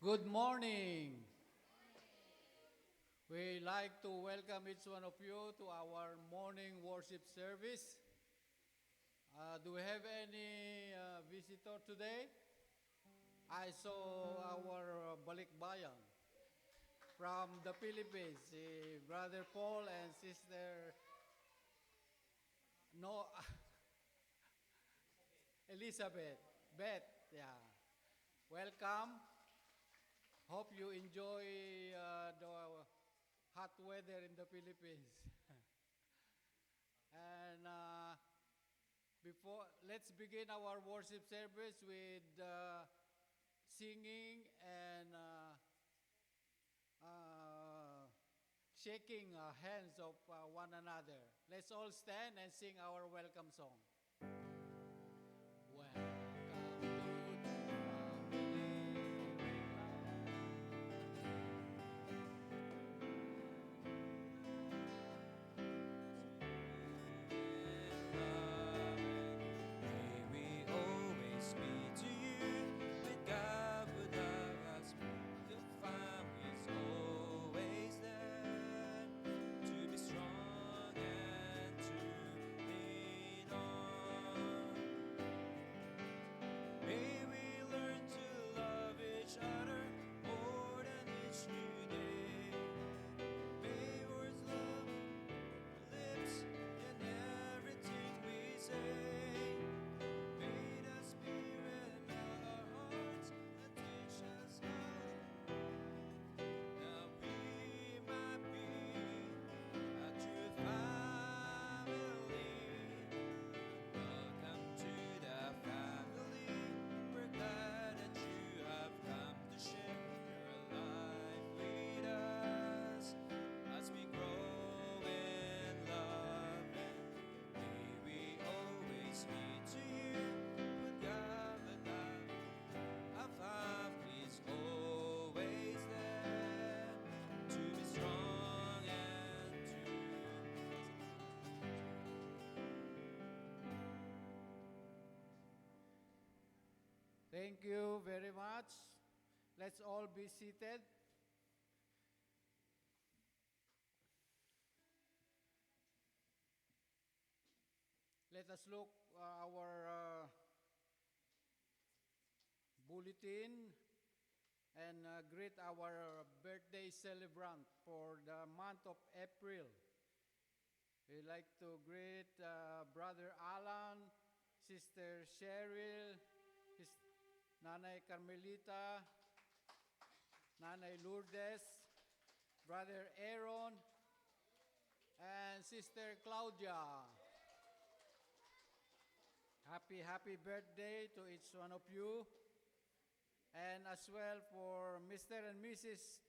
Good morning. We like to welcome each one of you to our morning worship service. Do we have any visitor today? I saw our balikbayan from the Philippines, si Brother Paul and Sister No Elizabeth. Beth, yeah. Welcome. Hope you enjoy the hot weather in the Philippines. And let's begin our worship service with singing and shaking hands of one another. Let's all stand and sing our welcome song. Welcome to the May we always be to you with God without us. The family's always there to be strong and to lean on. May we learn to love each other more than each new day. May words love lips and everything we say. May the Spirit melt our hearts and teach us how that we might be a true family. Welcome to the family. We're glad that you have come to share your life with us as we grow in love. And may we always be to you with God and love. Our family's always there to be strong and to Thank you very much. Let's all be seated. Let us look our bulletin and greet our birthday celebrant for the month of April. We'd like to greet Brother Alan, Sister Cheryl, his Nanay Carmelita, Nanay Lourdes, Brother Aaron, and Sister Claudia. Happy birthday to each one of you. And as well for Mr. and Mrs.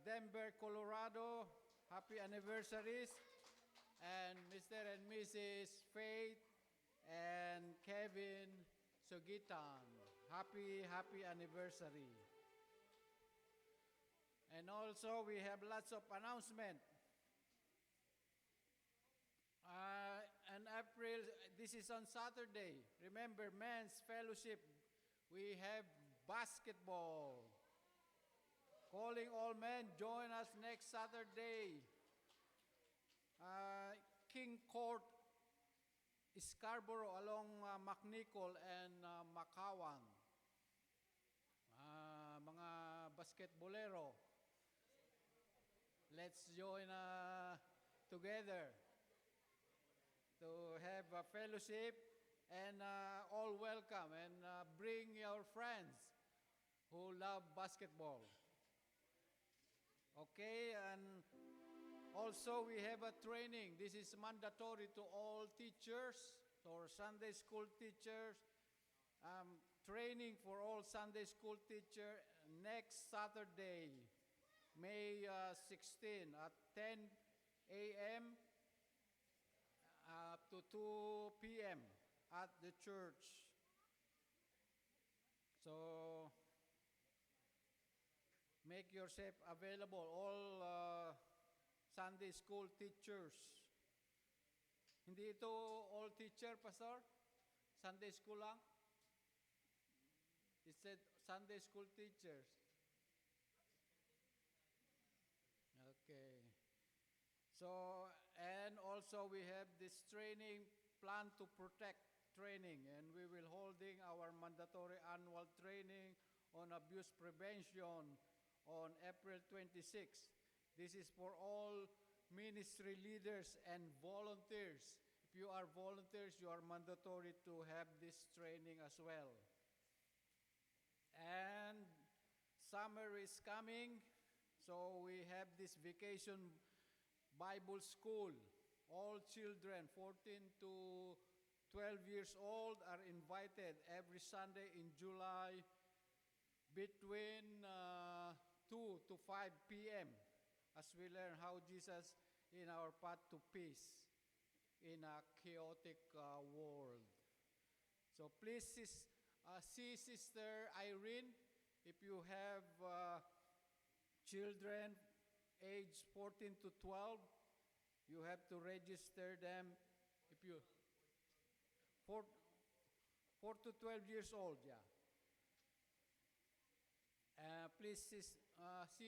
Denver, Colorado, happy anniversaries. And Mr. and Mrs. Faith and Kevin Sugitan, happy anniversary. And also we have lots of announcement. And April, this is on Saturday. Remember, men's fellowship, we have basketball. Calling all men, join us next Saturday. King Court, Scarborough along McNichol and Makawan. Mga basketballero, let's join together to have a fellowship and all welcome and bring your friends who love basketball. Okay, and also we have a training. This is mandatory to all teachers or Sunday school teachers. Training for all Sunday school teachers next Saturday, May 16 at 10 a.m. Up to 2 p.m. at the church. So, make yourself available, all Sunday school teachers. Hindi ito all teacher, Pastor? Sunday school lang? It said Sunday school teachers. Okay. So, and also we have this training, plan to protect training, and we will holding our mandatory annual training on abuse prevention on April 26. This is for all ministry leaders and volunteers. If you are volunteers, you are mandatory to have this training as well. And summer is coming, so we have this vacation Bible school. All children 14 to 12 years old are invited every Sunday in July between 2 to 5 p.m. as we learn how Jesus in our path to peace in a chaotic world. So please see Sister Irene if you have children age 14 to 12. You have to register them if you 4 to 12 years old, yeah. Please see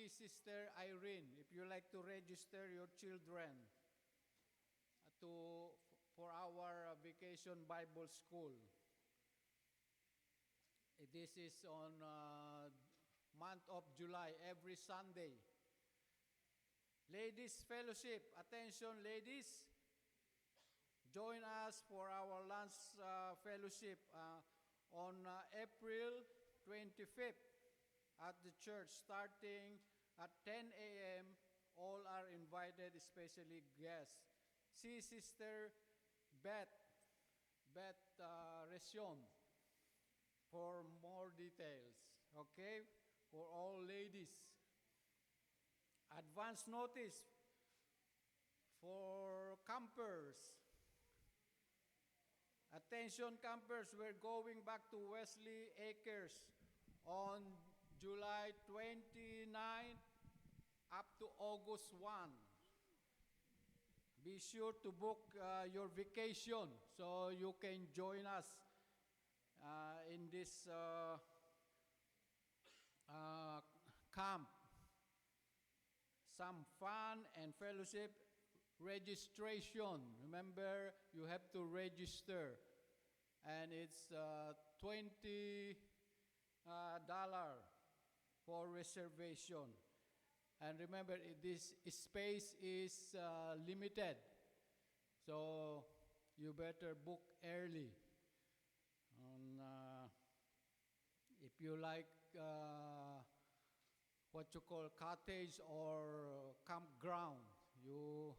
Sister Irene if you like to register your children for our vacation Bible school. This is on month of July, every Sunday. Ladies Fellowship, attention ladies. Join us for our lunch fellowship on April 25th at the church starting at 10 a.m. All are invited, especially guests. See Sister Beth Resion for more details, okay? For all ladies. Advance notice for campers. Attention campers, we're going back to Wesley Acres on July 29 up to August 1. Be sure to book your vacation so you can join us in this camp. Some fun and fellowship registration. Remember, you have to register. And it's $20 for reservation. And remember, this space is limited. So you better book early. If you like what you call cottage or campground, you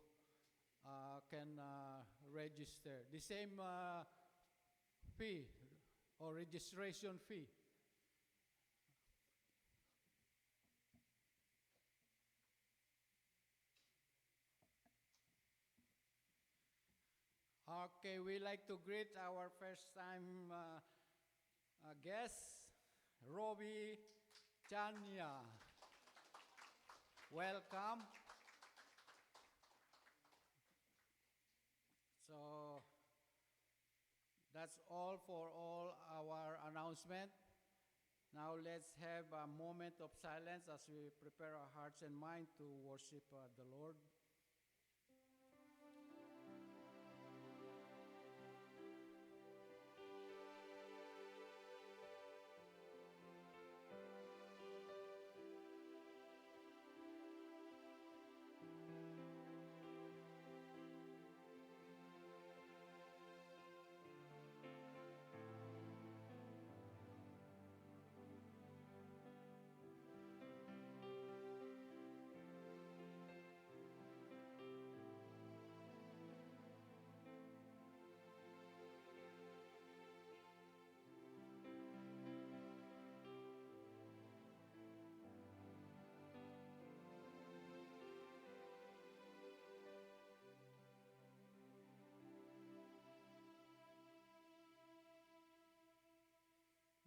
can register. The same fee or registration fee. Okay, we like to greet our first time guest, Robbie Chania. Welcome. So that's all for all our announcement. Now let's have a moment of silence as we prepare our hearts and mind to worship the Lord.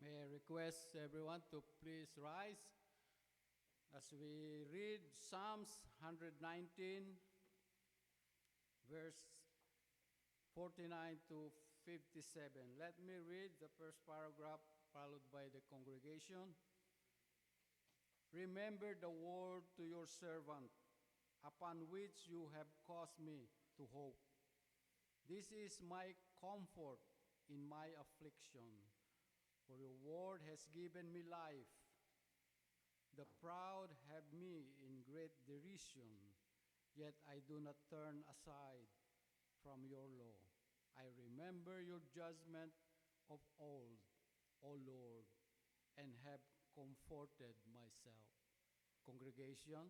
May I request everyone to please rise as we read Psalms 119, verse 49 to 57. Let me read the first paragraph followed by the congregation. Remember the word to your servant, upon which you have caused me to hope. This is my comfort in my affliction, for your word has given me life. The proud have me in great derision, yet I do not turn aside from your law. I remember your judgment of old, O Lord, and have comforted myself. Congregation,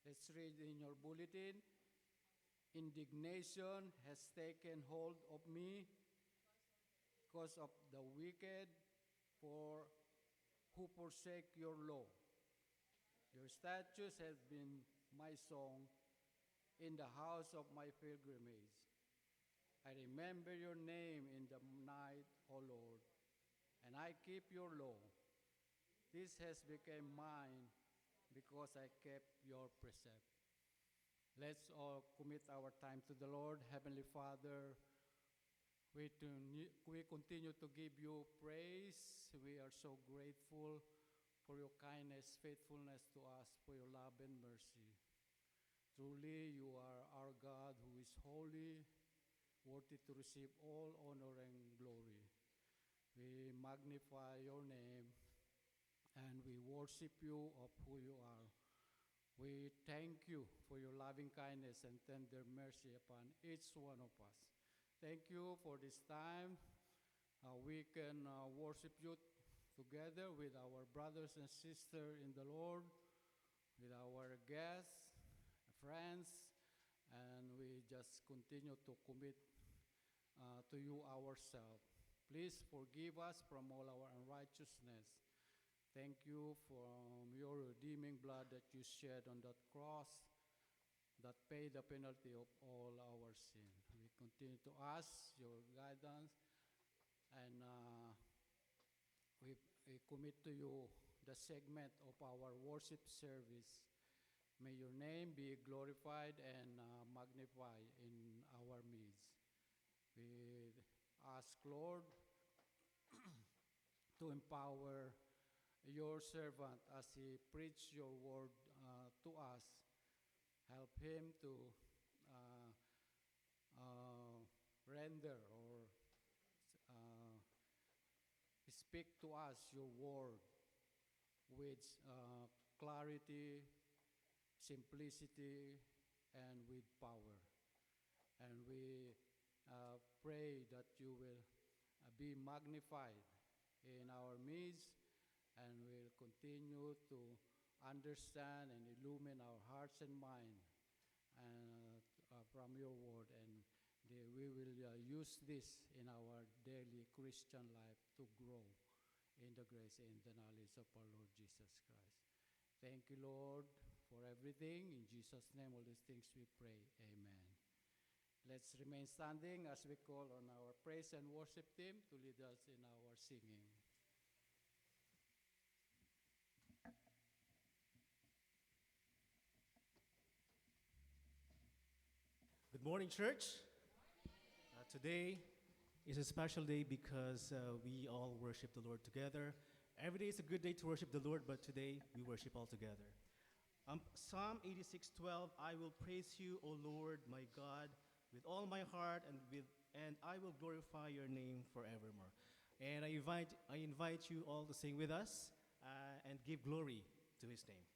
let's read in your bulletin. Indignation has taken hold of me because of the wicked, for who forsake your law. Your statutes have been my song in the house of my pilgrimage. I remember your name in the night, O Lord, and I keep your law. This has become mine because I kept your precept. Let's all commit our time to the Lord. Heavenly Father, we continue to give you praise. We are so grateful for your kindness, faithfulness to us, for your love and mercy. Truly, you are our God who is holy, worthy to receive all honor and glory. We magnify your name and we worship you of who you are. We thank you for your loving kindness and tender mercy upon each one of us. Thank you for this time. We can worship you together with our brothers and sisters in the Lord, with our guests, friends, and we just continue to commit to you ourselves. Please forgive us from all our unrighteousness. Thank you for your redeeming blood that you shed on that cross that paid the penalty of all our sin. We continue to ask your guidance, and we commit to you the segment of our worship service. May your name be glorified and magnified in our midst. We ask, Lord, to empower your servant as he preach your word to us. Help him to render or speak to us your word with clarity, simplicity, and with power. And we pray that you will be magnified in our midst, and will continue to understand and illumine our hearts and mind from your word, and we will use this in our daily Christian life to grow in the grace and the knowledge of our Lord Jesus Christ. Thank you, Lord, for everything. In Jesus' name, all these things we pray. Amen. Let's remain standing as we call on our praise and worship team to lead us in our singing. Good morning, church. Today is a special day because we all worship the Lord together. Every day is a good day to worship the Lord, but today we worship all together. Psalm 86:12, I will praise you, O Lord, my God, with all my heart, and I will glorify your name forevermore. And I invite you all to sing with us and give glory to his name.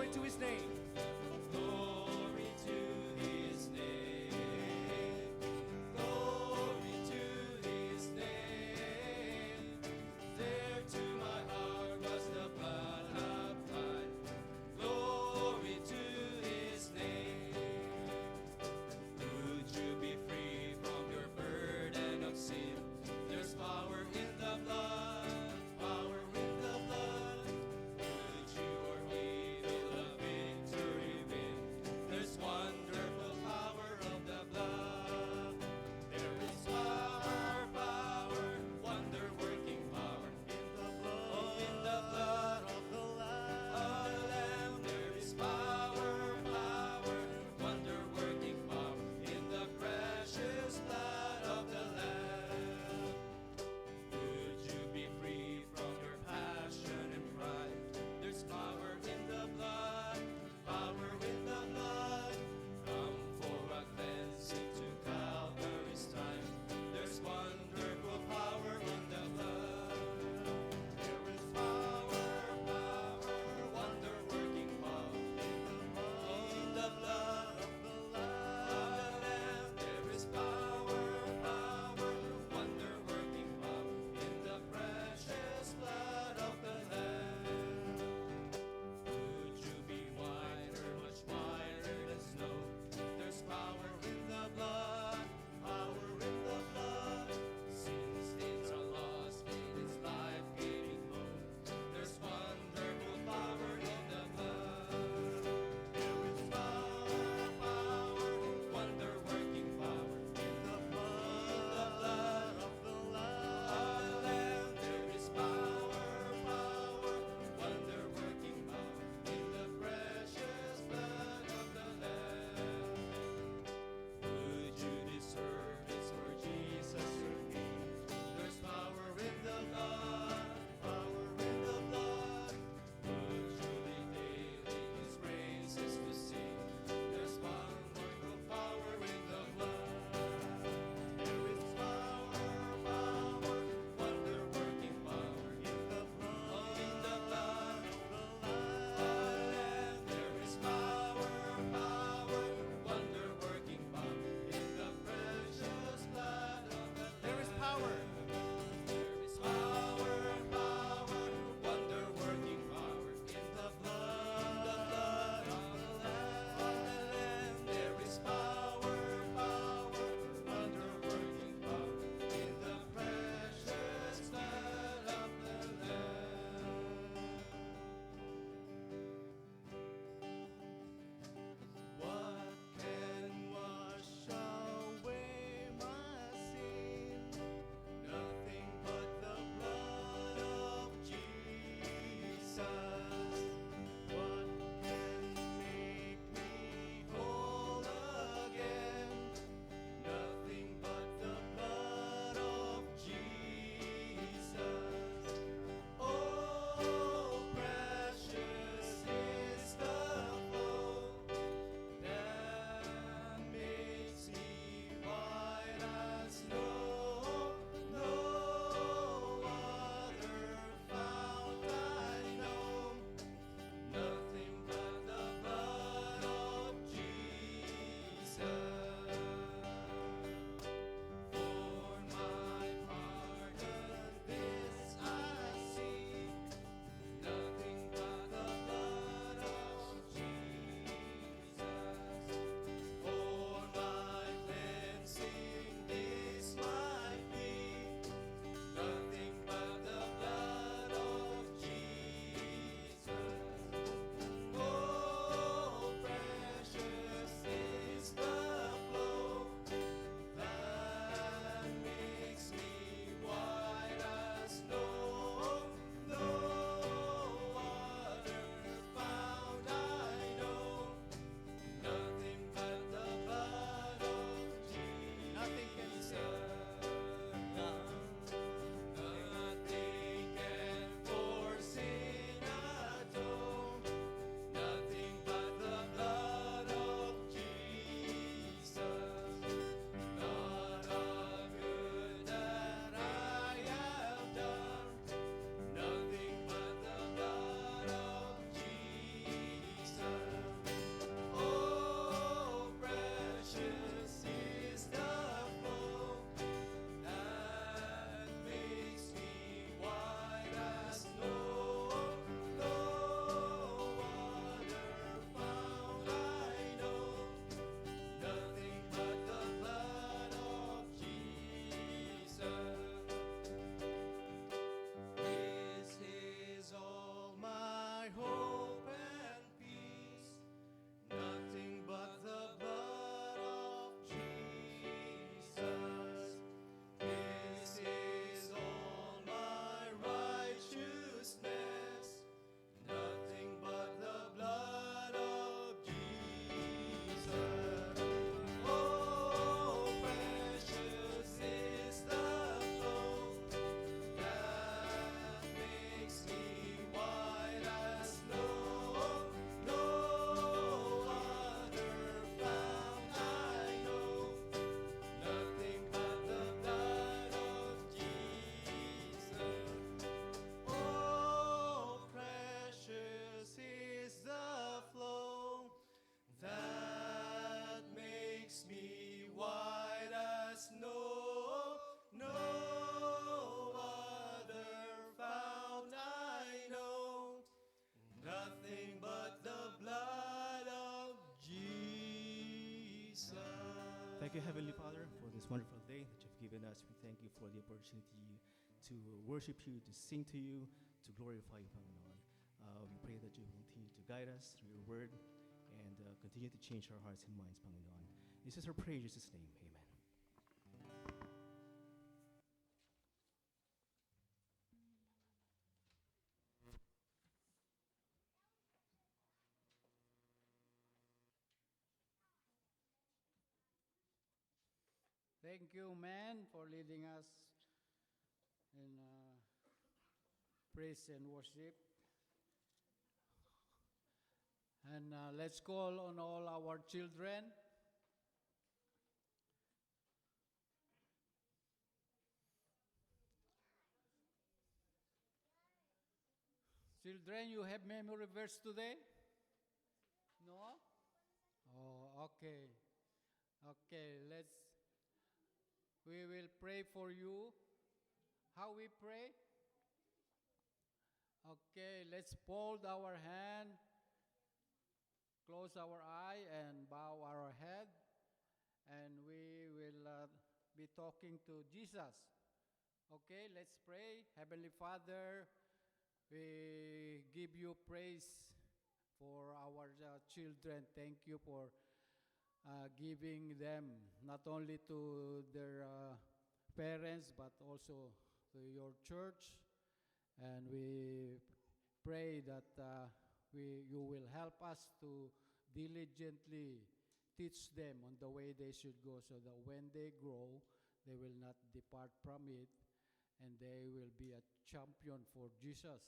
Glory to His name. Glory to His name. Glory to His name. There to my heart was the blood applied. Glory to His name. Would you be free from your burden of sin? There's power in the blood, power in the blood. Would you or he feel the victory? you, Heavenly Father, for this wonderful day that you've given us. We thank you for the opportunity to worship you, to sing to you, to glorify you, Panginoon. We pray that you will continue to guide us through your word and continue to change our hearts and minds, Panginoon. This is our prayer in Jesus' name. Amen. Thank you, man, for leading us in praise and worship. And let's call on all our children. Children, you have memory verse today? No? Oh, okay. Okay, we will pray for you. How we pray? Okay, let's fold our hand, close our eye, and bow our head. And we will be talking to Jesus. Okay, let's pray. Heavenly Father, we give you praise for our children. Thank you for giving them not only to their parents but also to your church. And we pray that you will help us to diligently teach them on the way they should go, so that when they grow, they will not depart from it, and they will be a champion for Jesus.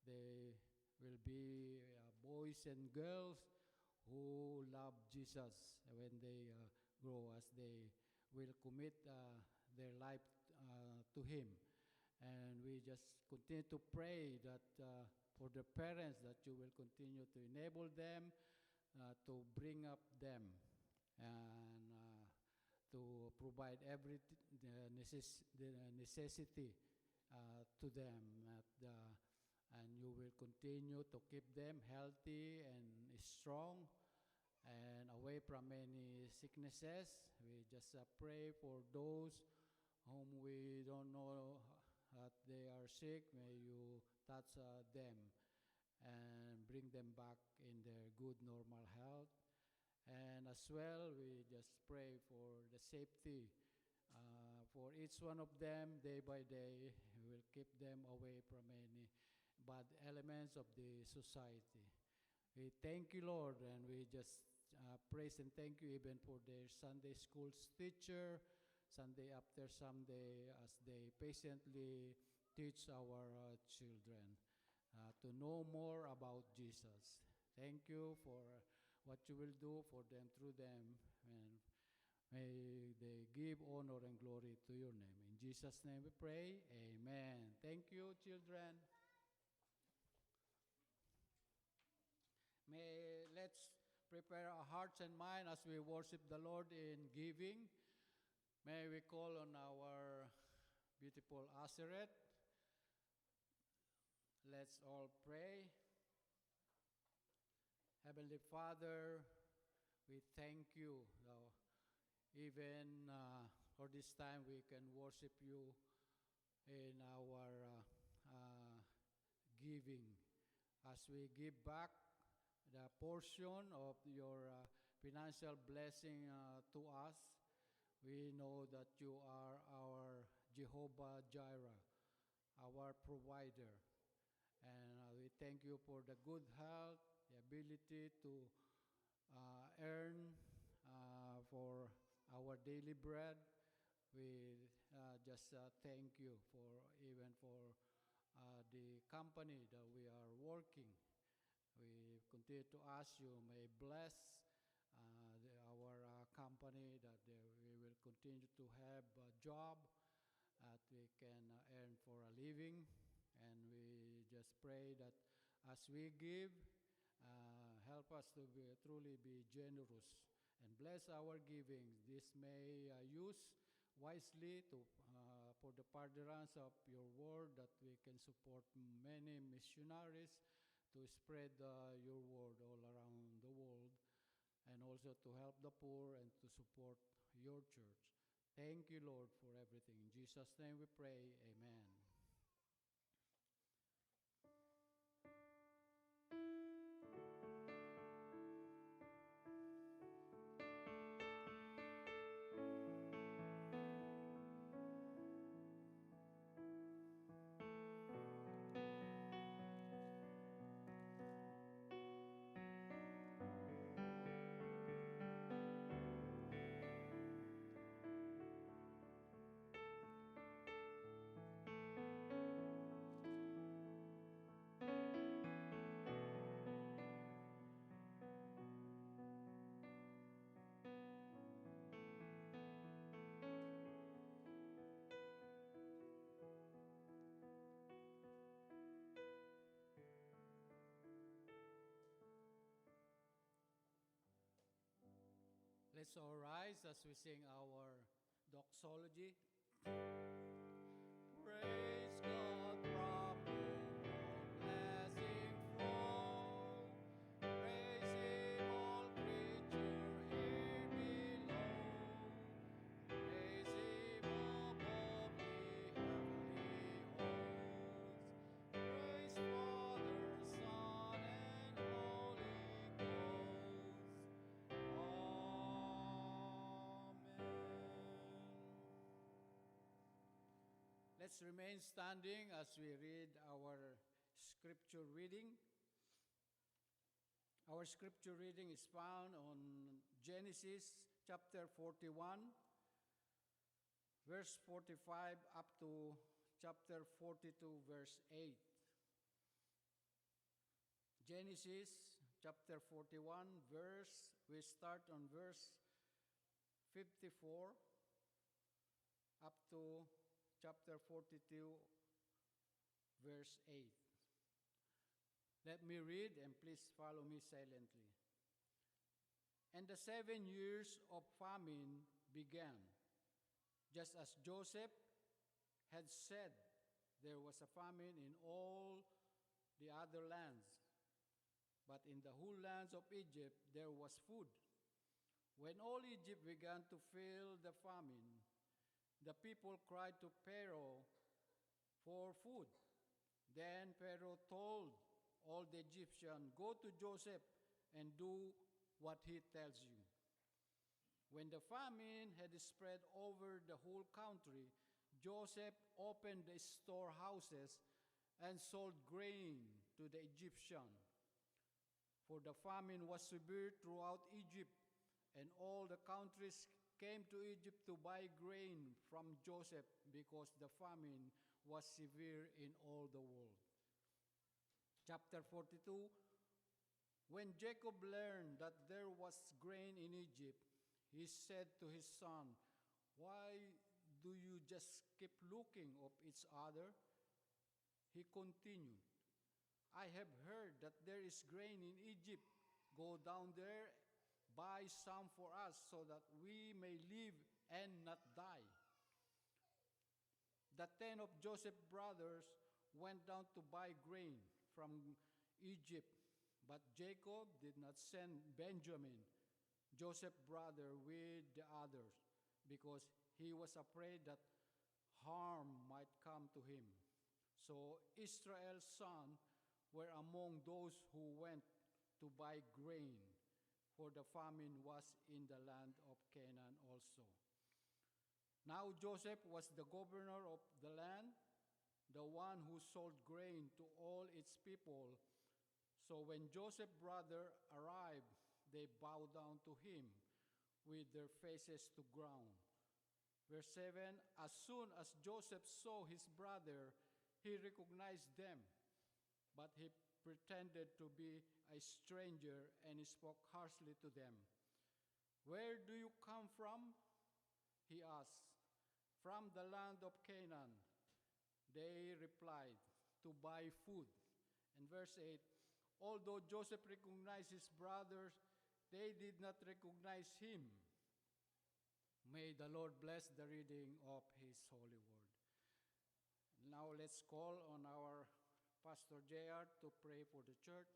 They will be boys and girls who love Jesus when they grow, as they will commit their life to Him. And we just continue to pray that for the parents, that you will continue to enable them to bring up them and to provide every necessity to them, and you will continue to keep them healthy and strong and away from any sicknesses. We just pray for those whom we don't know that they are sick. May you touch them and bring them back in their good normal health. And as well, we just pray for the safety for each one of them day by day. We will keep them away from any bad elements of the society. We thank you, Lord, and we just praise and thank you even for their Sunday school's teacher, Sunday after Sunday, as they patiently teach our children to know more about Jesus. Thank you for what you will do for them, through them, and may they give honor and glory to your name. In Jesus' name we pray, amen. Thank you, children. Let's prepare our hearts and mind as we worship the Lord in giving. May we call on our beautiful Aseret. Let's all pray. Heavenly Father, we thank you. Even for this time, we can worship you in our giving. As we give back the portion of your financial blessing to us, we know that you are our Jehovah Jireh, our provider. And we thank you for the good health, the ability to earn for our daily bread. We just thank you for even for the company that we are working. We continue to ask you, may bless our company, that we will continue to have a job that we can earn for a living. And we just pray that as we give, help us to truly be generous and bless our giving. This may use wisely for the furtherance of your word, that we can support many missionaries to spread your word all around the world, and also to help the poor and to support your church. Thank you, Lord, for everything. In Jesus' name we pray. Amen. Let's all rise as we sing our doxology. Praise God from whom all blessing flow. Praise Him, all creature here below. Praise Him above the heavenly hosts. Praise Father, Son, and Holy Ghost. Let's remain standing as we read our scripture reading. Our scripture reading is found on Genesis chapter 41, verse 45 up to chapter 42, verse 8. Genesis chapter 41, we start on verse 54 up to chapter 42, verse 8. Let me read and please follow me silently. And the 7 years of famine began. Just as Joseph had said, there was a famine in all the other lands. But in the whole lands of Egypt there was food. When all Egypt began to feel the famine, the people cried to Pharaoh for food. Then Pharaoh told all the Egyptians, "Go to Joseph and do what he tells you." When the famine had spread over the whole country, Joseph opened the storehouses and sold grain to the Egyptians. For the famine was severe throughout Egypt, and all the countries came to Egypt to buy grain from Joseph because the famine was severe in all the world. Chapter 42, when Jacob learned that there was grain in Egypt, he said to his son, "Why do you just keep looking at each other?" He continued, "I have heard that there is grain in Egypt. Go down there, buy some for us so that we may live and not die." The 10 of Joseph's brothers went down to buy grain from Egypt, but Jacob did not send Benjamin, Joseph's brother, with the others, because he was afraid that harm might come to him. So Israel's sons were among those who went to buy grain, for the famine was in the land of Canaan also. Now Joseph was the governor of the land, the one who sold grain to all its people. So when Joseph's brother arrived, they bowed down to him with their faces to ground. Verse 7, as soon as Joseph saw his brother, he recognized them, but he pretended to be a stranger and he spoke harshly to them. "Where do you come from?" he asked. "From the land of Canaan," they replied, "to buy food." And verse 8, although Joseph recognized his brothers, they did not recognize him. May the Lord bless the reading of his holy word. Now let's call on our Pastor JR to pray for the church.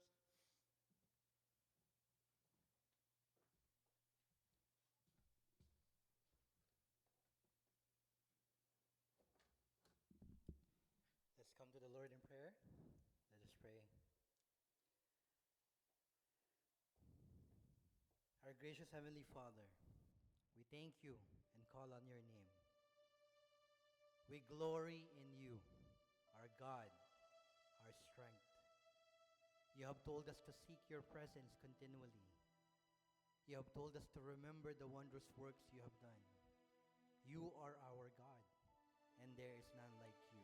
Gracious Heavenly Father, we thank you and call on your name. We glory in you, our God, our strength. You have told us to seek your presence continually. You have told us to remember the wondrous works you have done. You are our God, and there is none like you.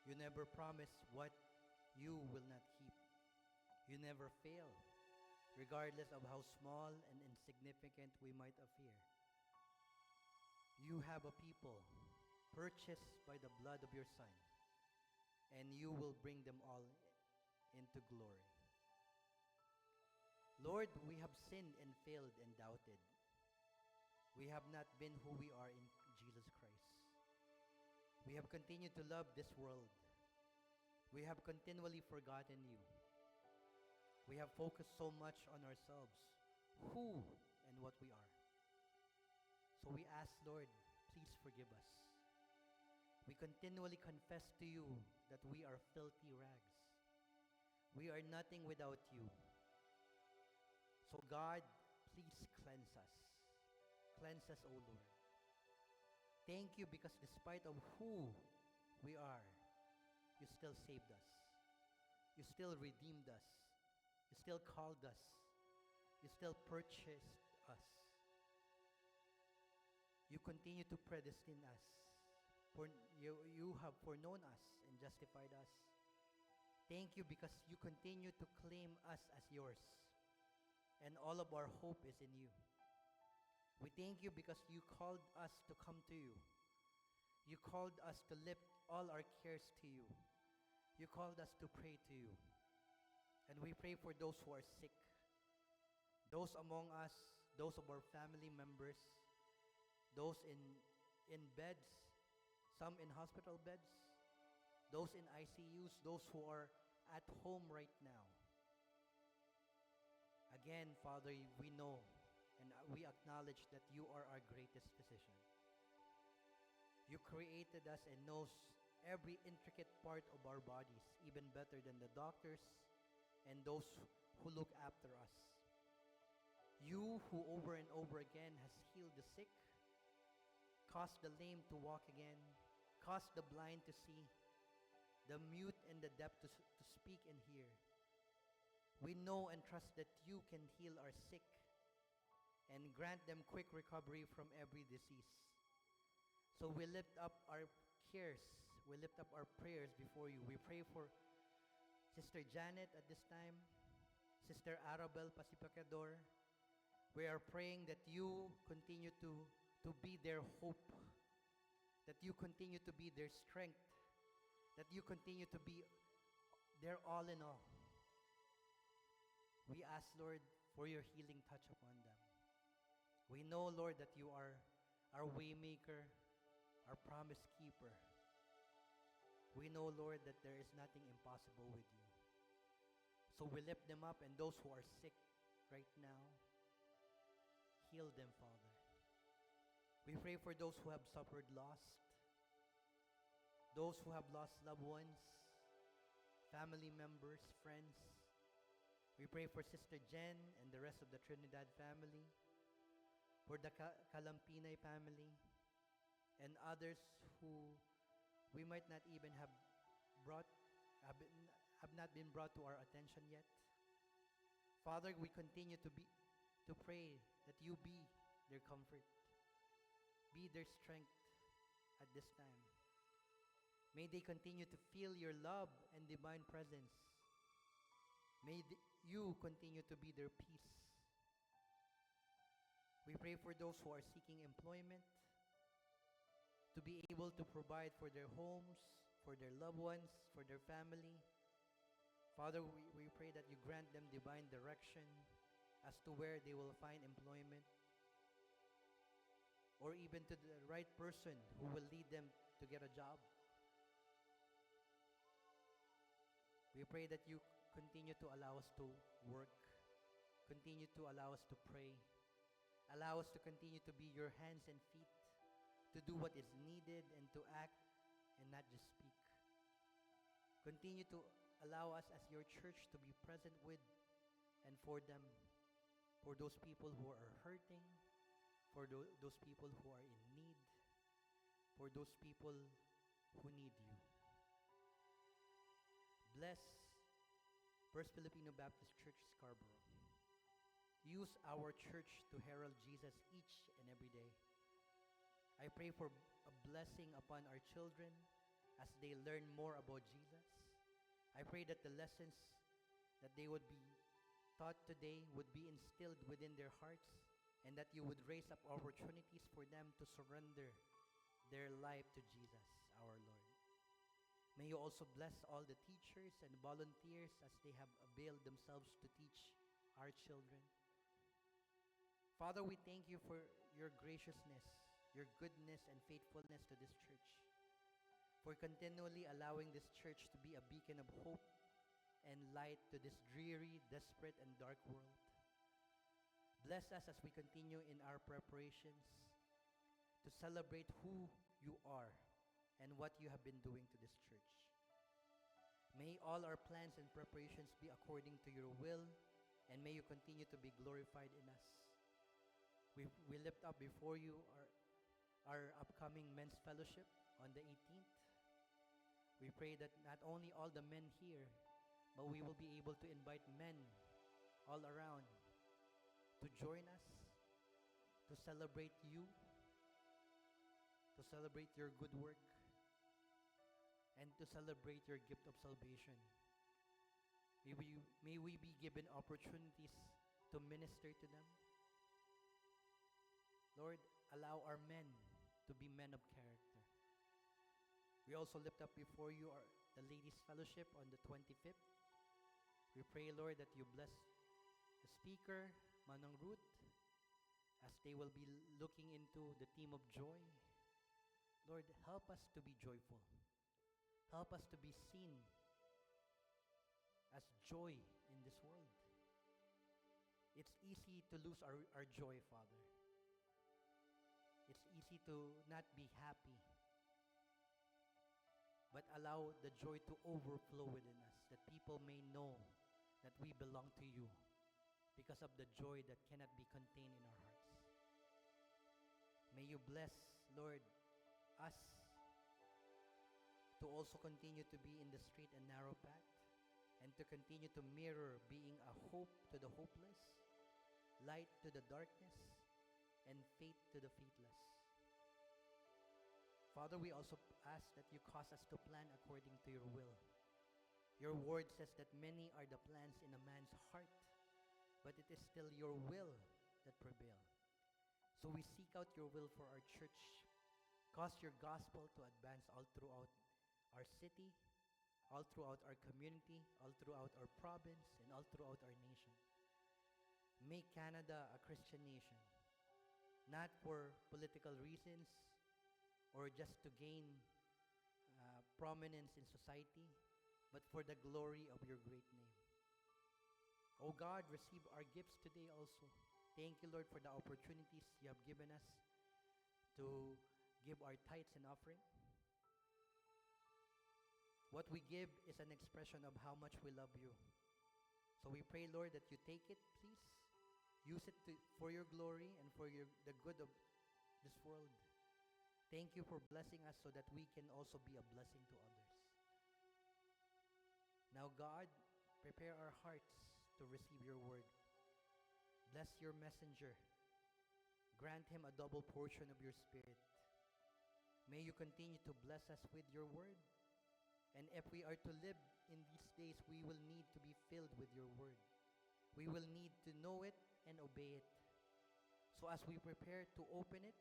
You never promise what you will not keep. You never fail, regardless of how small and insignificant we might appear. You have a people purchased by the blood of your Son, and you will bring them all into glory. Lord, we have sinned and failed and doubted. We have not been who we are in Jesus Christ. We have continued to love this world. We have continually forgotten you. We have focused so much on ourselves, who and what we are. So we ask, Lord, please forgive us. We continually confess to you that we are filthy rags. We are nothing without you. So God, please cleanse us. Cleanse us, O Lord. Thank you because despite of who we are, you still saved us. You still redeemed us. You still called us. You still purchased us. You continue to predestine us. You have foreknown us and justified us. Thank you because you continue to claim us as yours. And all of our hope is in you. We thank you because you called us to come to you. You called us to lift all our cares to you. You called us to pray to you. And we pray for those who are sick. Those among us, those of our family members, those in beds, some in hospital beds, those in ICUs, those who are at home right now. Again, Father, we know and we acknowledge that you are our greatest physician. You created us and knows every intricate part of our bodies, even better than the doctors and those who look after us. You who over and over again has healed the sick, caused the lame to walk again, caused the blind to see, the mute and the deaf to speak and hear. We know and trust that you can heal our sick and grant them quick recovery from every disease. So we lift up our cares, we lift up our prayers before you. We pray for Sister Janet at this time, Sister Arabel Pasipacador. We are praying that you continue to be their hope, that you continue to be their strength, that you continue to be their all in all. We ask, Lord, for your healing touch upon them. We know, Lord, that you are our way maker, our promise keeper. We know, Lord, that there is nothing impossible with you. So we lift them up, and those who are sick right now, heal them, Father. We pray for those who have suffered loss, those who have lost loved ones, family members, friends. We pray for Sister Jen and the rest of the Trinidad family, for the Kalampinay family, and others who we might not even have not been brought to our attention yet. Father, we continue to pray that you be their comfort, be their strength at this time. May they continue to feel your love and divine presence. May you continue to be their peace. We pray for those who are seeking employment, to be able to provide for their homes, for their loved ones, for their family. Father, we pray that you grant them divine direction as to where they will find employment, or even to the right person who will lead them to get a job. We pray that you continue to allow us to work, continue to allow us to pray, allow us to continue to be your hands and feet, to do what is needed and to act and not just speak. Continue to allow us as your church to be present with and for them, for those people who are hurting, for those people who are in need, for those people who need you. Bless First Filipino Baptist Church Scarborough. Use our church to herald Jesus each and every day. I pray for a blessing upon our children as they learn more about Jesus. I pray that the lessons that they would be taught today would be instilled within their hearts, and that you would raise up opportunities for them to surrender their life to Jesus, our Lord. May you also bless all the teachers and volunteers as they have availed themselves to teach our children. Father, we thank you for your graciousness, your goodness and faithfulness to this church, for continually allowing this church to be a beacon of hope and light to this dreary, desperate, and dark world. Bless us as we continue in our preparations to celebrate who you are and what you have been doing to this church. May all our plans and preparations be according to your will, and may you continue to be glorified in us. We lift up before you our upcoming men's fellowship on the 18th. We pray that not only all the men here, but we will be able to invite men all around to join us, to celebrate you, to celebrate your good work, and to celebrate your gift of salvation. May we be given opportunities to minister to them. Lord, allow our men to be men of character. We also lift up before you the Ladies' Fellowship on the 25th. We pray, Lord, that you bless the speaker, Manong Ruth, as they will be looking into the theme of joy. Lord, help us to be joyful. Help us to be seen as joy in this world. It's easy to lose our joy, Father. It's easy to not be happy. But allow the joy to overflow within us, that people may know that we belong to you because of the joy that cannot be contained in our hearts. May you bless, Lord, us to also continue to be in the straight and narrow path, and to continue to mirror being a hope to the hopeless, light to the darkness, and faith to the faithless. Father, we also ask that you cause us to plan according to your will. Your word says that many are the plans in a man's heart, but it is still your will that prevail. So we seek out your will for our church. Cause your gospel to advance all throughout our city, all throughout our community, all throughout our province, and all throughout our nation. Make Canada a Christian nation, not for political reasons or just to gain prominence in society, but for the glory of your great name. O God, receive our gifts today also. Thank you, Lord, for the opportunities you have given us to give our tithes and offering. What we give is an expression of how much we love you. So we pray, Lord, that you take it, please. Use it for your glory and for the good of this world. Thank you for blessing us so that we can also be a blessing to others. Now, God, prepare our hearts to receive your word. Bless your messenger. Grant him a double portion of your spirit. May you continue to bless us with your word. And if we are to live in these days, we will need to be filled with your word. We will need to know it and obey it. So as we prepare to open it,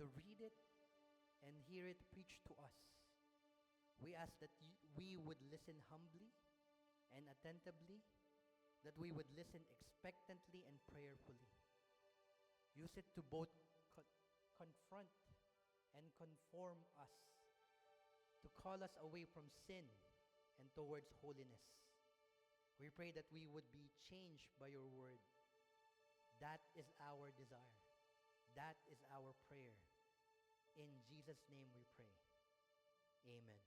to read it, and hear it preached to us, we ask that we would listen humbly and attentively, that we would listen expectantly and prayerfully. Use it to both confront and conform us, to call us away from sin and towards holiness. We pray that we would be changed by your word. That is our desire. That is our prayer. In Jesus' name we pray. Amen.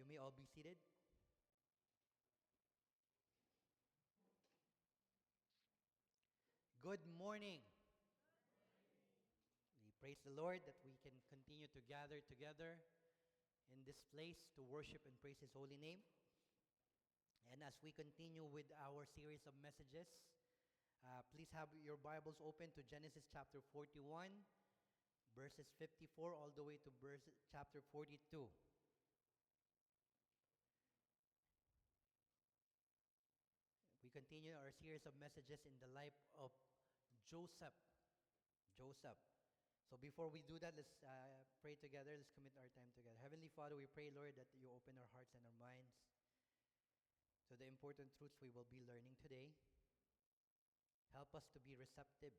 You may all be seated. Good morning. We praise the Lord that we can continue to gather together in this place to worship and praise His holy name. And as we continue with our series of messages, please have your Bibles open to Genesis chapter 41, verses 54 all the way to chapter 42. We continue our series of messages in the life of Joseph. Joseph. So before we do that, let's pray together. Let's commit our time together. Heavenly Father, we pray, Lord, that you open our hearts and our minds to the important truths we will be learning today. Help us to be receptive.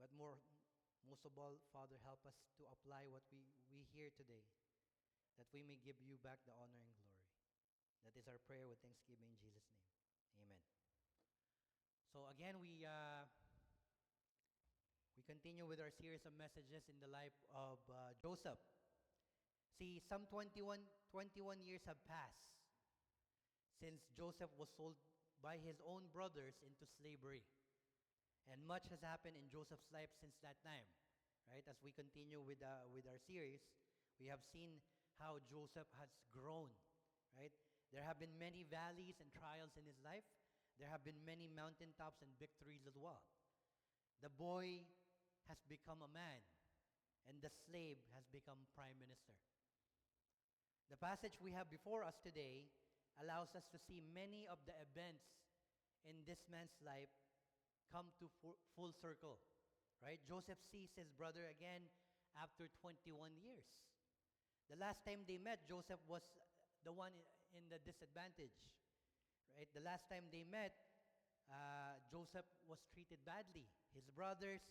But most of all, Father, help us to apply what we hear today, that we may give you back the honor and glory. That is our prayer with thanksgiving in Jesus' name. Amen. So again, we continue with our series of messages in the life of Joseph. See, some 21 years have passed since Joseph was sold by his own brothers into slavery. And much has happened in Joseph's life since that time. Right? As we continue with our series, we have seen how Joseph has grown. Right? There have been many valleys and trials in his life. There have been many mountaintops and victories as well. The boy has become a man, and the slave has become prime minister. The passage we have before us today allows us to see many of the events in this man's life come to full circle. Right? Joseph sees his brother again after 21 years. The last time they met, Joseph was the one in the disadvantage. Right? The last time they met, Joseph was treated badly. His brothers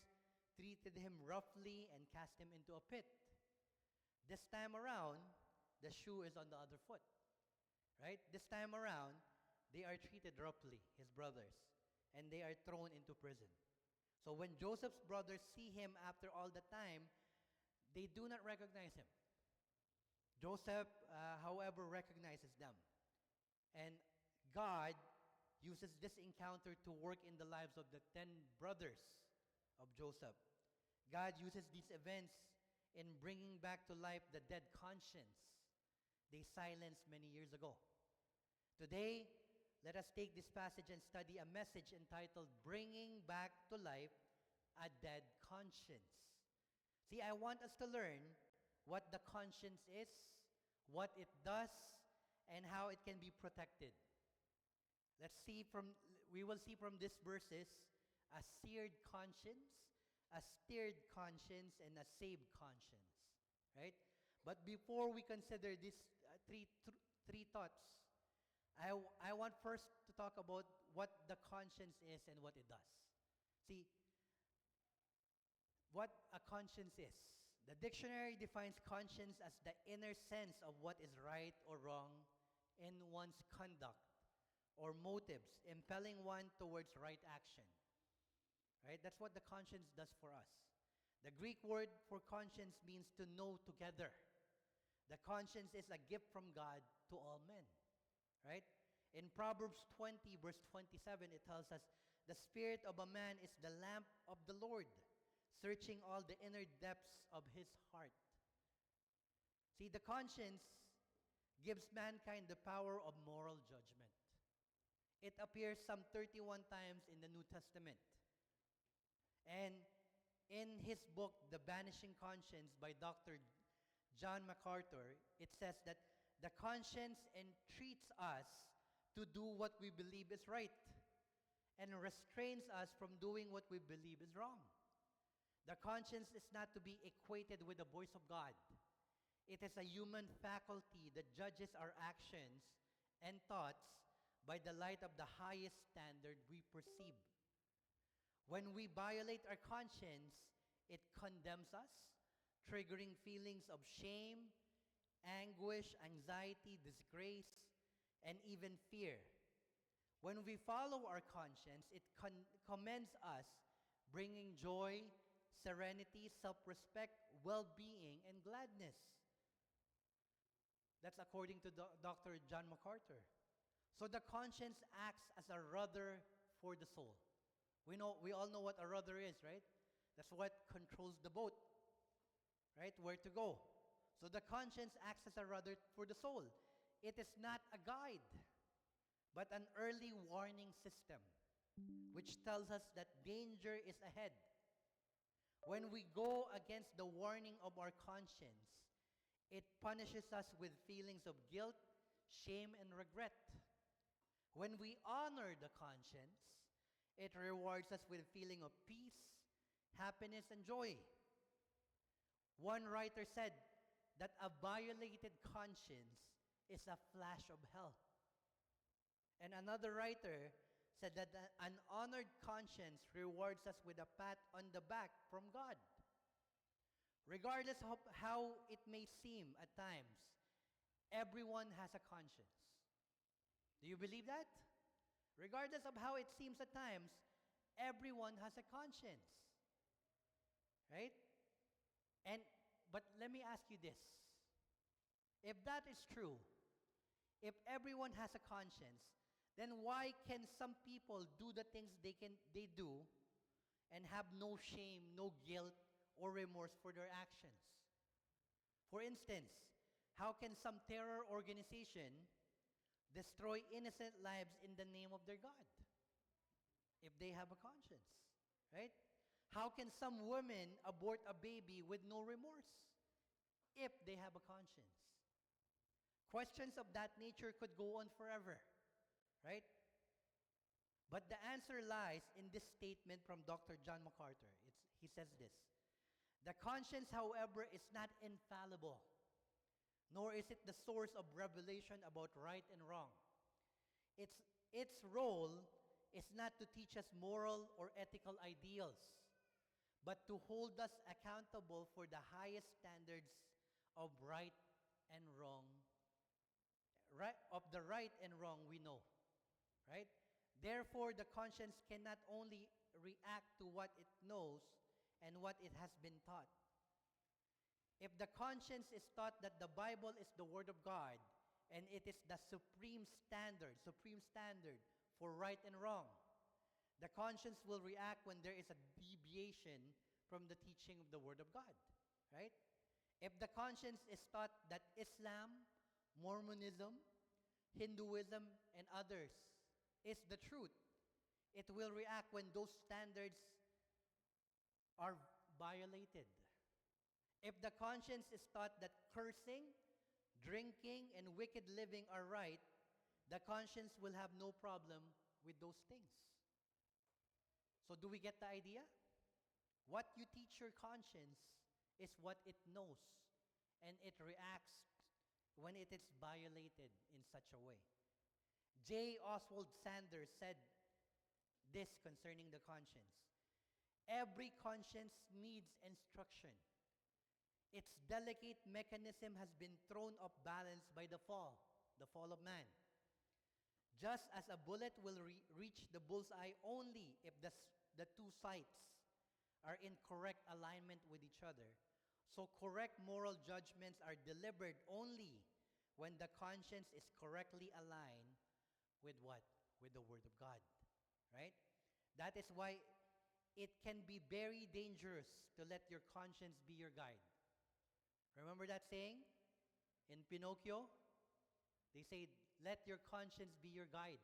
treated him roughly and cast him into a pit. This time around, the shoe is on the other foot. Right? This time around, they are treated roughly, his brothers, and they are thrown into prison. So when Joseph's brothers see him after all the time, they do not recognize him. Joseph, however, recognizes them. And God uses this encounter to work in the lives of the 10 brothers of Joseph. God uses these events in bringing back to life the dead conscience they silenced many years ago. Today, let us take this passage and study a message entitled Bringing Back to Life a Dead Conscience. See, I want us to learn what the conscience is, what it does, and how it can be protected. We will see from these verses a seared conscience, a stirred conscience, and a saved conscience. Right? But before we consider these three thoughts, I want first to talk about what the conscience is and what it does. See, what a conscience is. The dictionary defines conscience as the inner sense of what is right or wrong in one's conduct or motives, impelling one towards right action. Right? That's what the conscience does for us. The Greek word for conscience means to know together. The conscience is a gift from God to all men. Right? In Proverbs 20, verse 27, it tells us, the spirit of a man is the lamp of the Lord, searching all the inner depths of his heart. See, the conscience gives mankind the power of moral judgment. It appears some 31 times in the New Testament. And in his book, The Banishing Conscience by Dr. John MacArthur, it says that the conscience entreats us to do what we believe is right and restrains us from doing what we believe is wrong. The conscience is not to be equated with the voice of God. It is a human faculty that judges our actions and thoughts by the light of the highest standard we perceive. When we violate our conscience, it condemns us, triggering feelings of shame, anguish, anxiety, disgrace, and even fear. When we follow our conscience, it commends us, bringing joy, serenity, self-respect, well-being, and gladness. That's according to Dr. John MacArthur. So the conscience acts as a rudder for the soul, We all know what a rudder is, right? That's what controls the boat, right? Where to go. So the conscience acts as a rudder for the soul. It is not a guide, but an early warning system which tells us that danger is ahead. When we go against the warning of our conscience, it punishes us with feelings of guilt, shame, and regret. When we honor the conscience, it rewards us with a feeling of peace, happiness, and joy. One writer said that a violated conscience is a flash of hell. And another writer said that an honored conscience rewards us with a pat on the back from God. Regardless of how it may seem at times, everyone has a conscience. Do you believe that? Regardless of how it seems at times, everyone has a conscience. Right? But let me ask you this. If that is true, if everyone has a conscience, then why can some people do the things they do and have no shame, no guilt, or remorse for their actions? For instance, how can some terror organization destroy innocent lives in the name of their God if they have a conscience, right? How can some women abort a baby with no remorse if they have a conscience? Questions of that nature could go on forever, right? But the answer lies in this statement from Dr. John MacArthur. He says this: the conscience, however, is not infallible, nor is it the source of revelation about right and wrong. Its role is not to teach us moral or ethical ideals, but to hold us accountable for the highest standards of right and wrong, of the right and wrong we know, right? Therefore, the conscience cannot only react to what it knows and what it has been taught. If the conscience is taught that the Bible is the Word of God and it is the supreme standard for right and wrong, the conscience will react when there is a deviation from the teaching of the Word of God, right? If the conscience is taught that Islam, Mormonism, Hinduism, and others is the truth, it will react when those standards are violated. If the conscience is taught that cursing, drinking, and wicked living are right, the conscience will have no problem with those things. So do we get the idea? What you teach your conscience is what it knows, and it reacts when it is violated in such a way. J. Oswald Sanders said this concerning the conscience: every conscience needs instruction. Its delicate mechanism has been thrown off balance by the fall of man. Just as a bullet will reach the bullseye only if the two sights are in correct alignment with each other, so correct moral judgments are delivered only when the conscience is correctly aligned with what? With the Word of God, right? That is why it can be very dangerous to let your conscience be your guide. Remember that saying in Pinocchio? They say, let your conscience be your guide.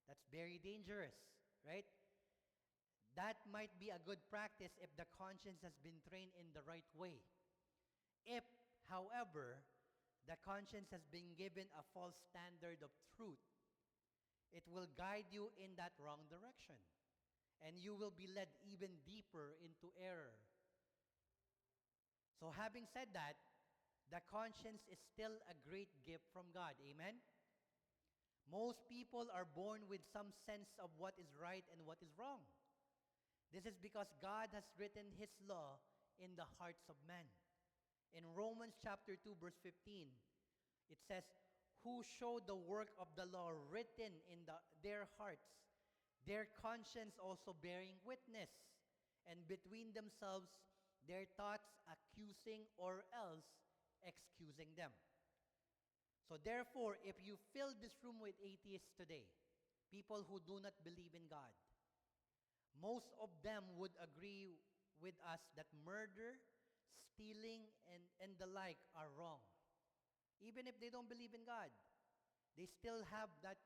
That's very dangerous, right? That might be a good practice if the conscience has been trained in the right way. If, however, the conscience has been given a false standard of truth, it will guide you in that wrong direction, and you will be led even deeper into error. So having said that, the conscience is still a great gift from God. Amen? Most people are born with some sense of what is right and what is wrong. This is because God has written His law in the hearts of men. In Romans chapter 2, verse 15, it says, who show the work of the law written in their hearts, their conscience also bearing witness, and between themselves their thoughts accusing or else excusing them. So therefore, if you fill this room with atheists today, people who do not believe in God, most of them would agree with us that murder, stealing, and the like are wrong. Even if they don't believe in God, they still have that,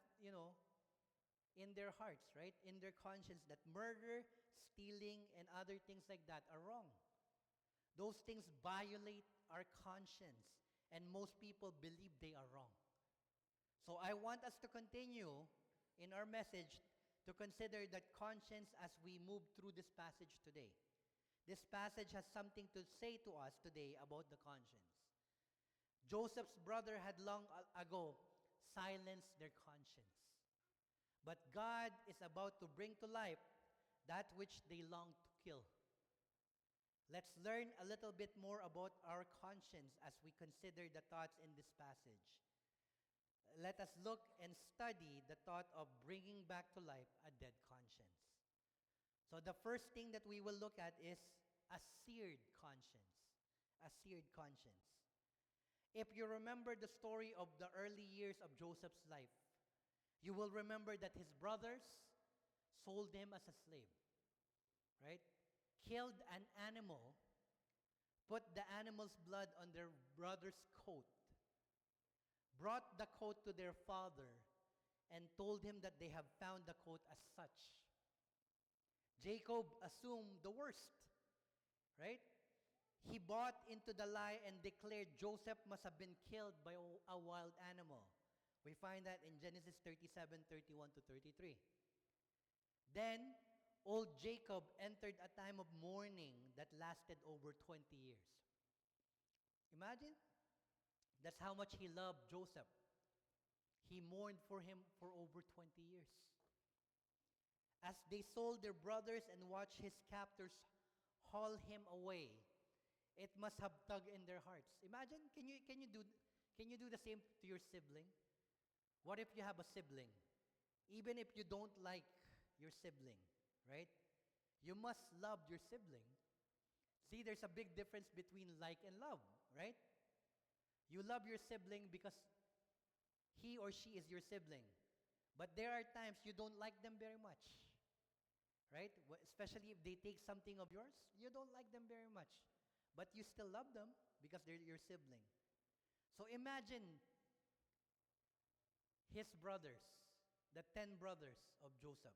in their hearts, right? In their conscience, that murder, stealing, and other things like that are wrong. Those things violate our conscience, and most people believe they are wrong. So I want us to continue in our message to consider that conscience as we move through this passage today. This passage has something to say to us today about the conscience. Joseph's brother had long ago silenced their conscience. But God is about to bring to life that which they long to kill. Let's learn a little bit more about our conscience as we consider the thoughts in this passage. Let us look and study the thought of bringing back to life a dead conscience. So the first thing that we will look at is a seared conscience. A seared conscience. If you remember the story of the early years of Joseph's life, you will remember that his brothers sold him as a slave, right? Killed an animal, put the animal's blood on their brother's coat, brought the coat to their father, and told him that they have found the coat as such. Jacob assumed the worst, right? He bought into the lie and declared Joseph must have been killed by a wild animal. We find that in Genesis 37:31 to 33. Then, old Jacob entered a time of mourning that lasted over 20 years. Imagine, that's how much he loved Joseph. He mourned for him for over 20 years. As they sold their brothers and watched his captors haul him away, it must have tugged in their hearts. Imagine, can you do the same to your sibling? What if you have a sibling? Even if you don't like your sibling, right? You must love your sibling. See, there's a big difference between like and love, right? You love your sibling because he or she is your sibling. But there are times you don't like them very much, right? Especially if they take something of yours, you don't like them very much. But you still love them because they're your sibling. So imagine his brothers, the 10 brothers of Joseph,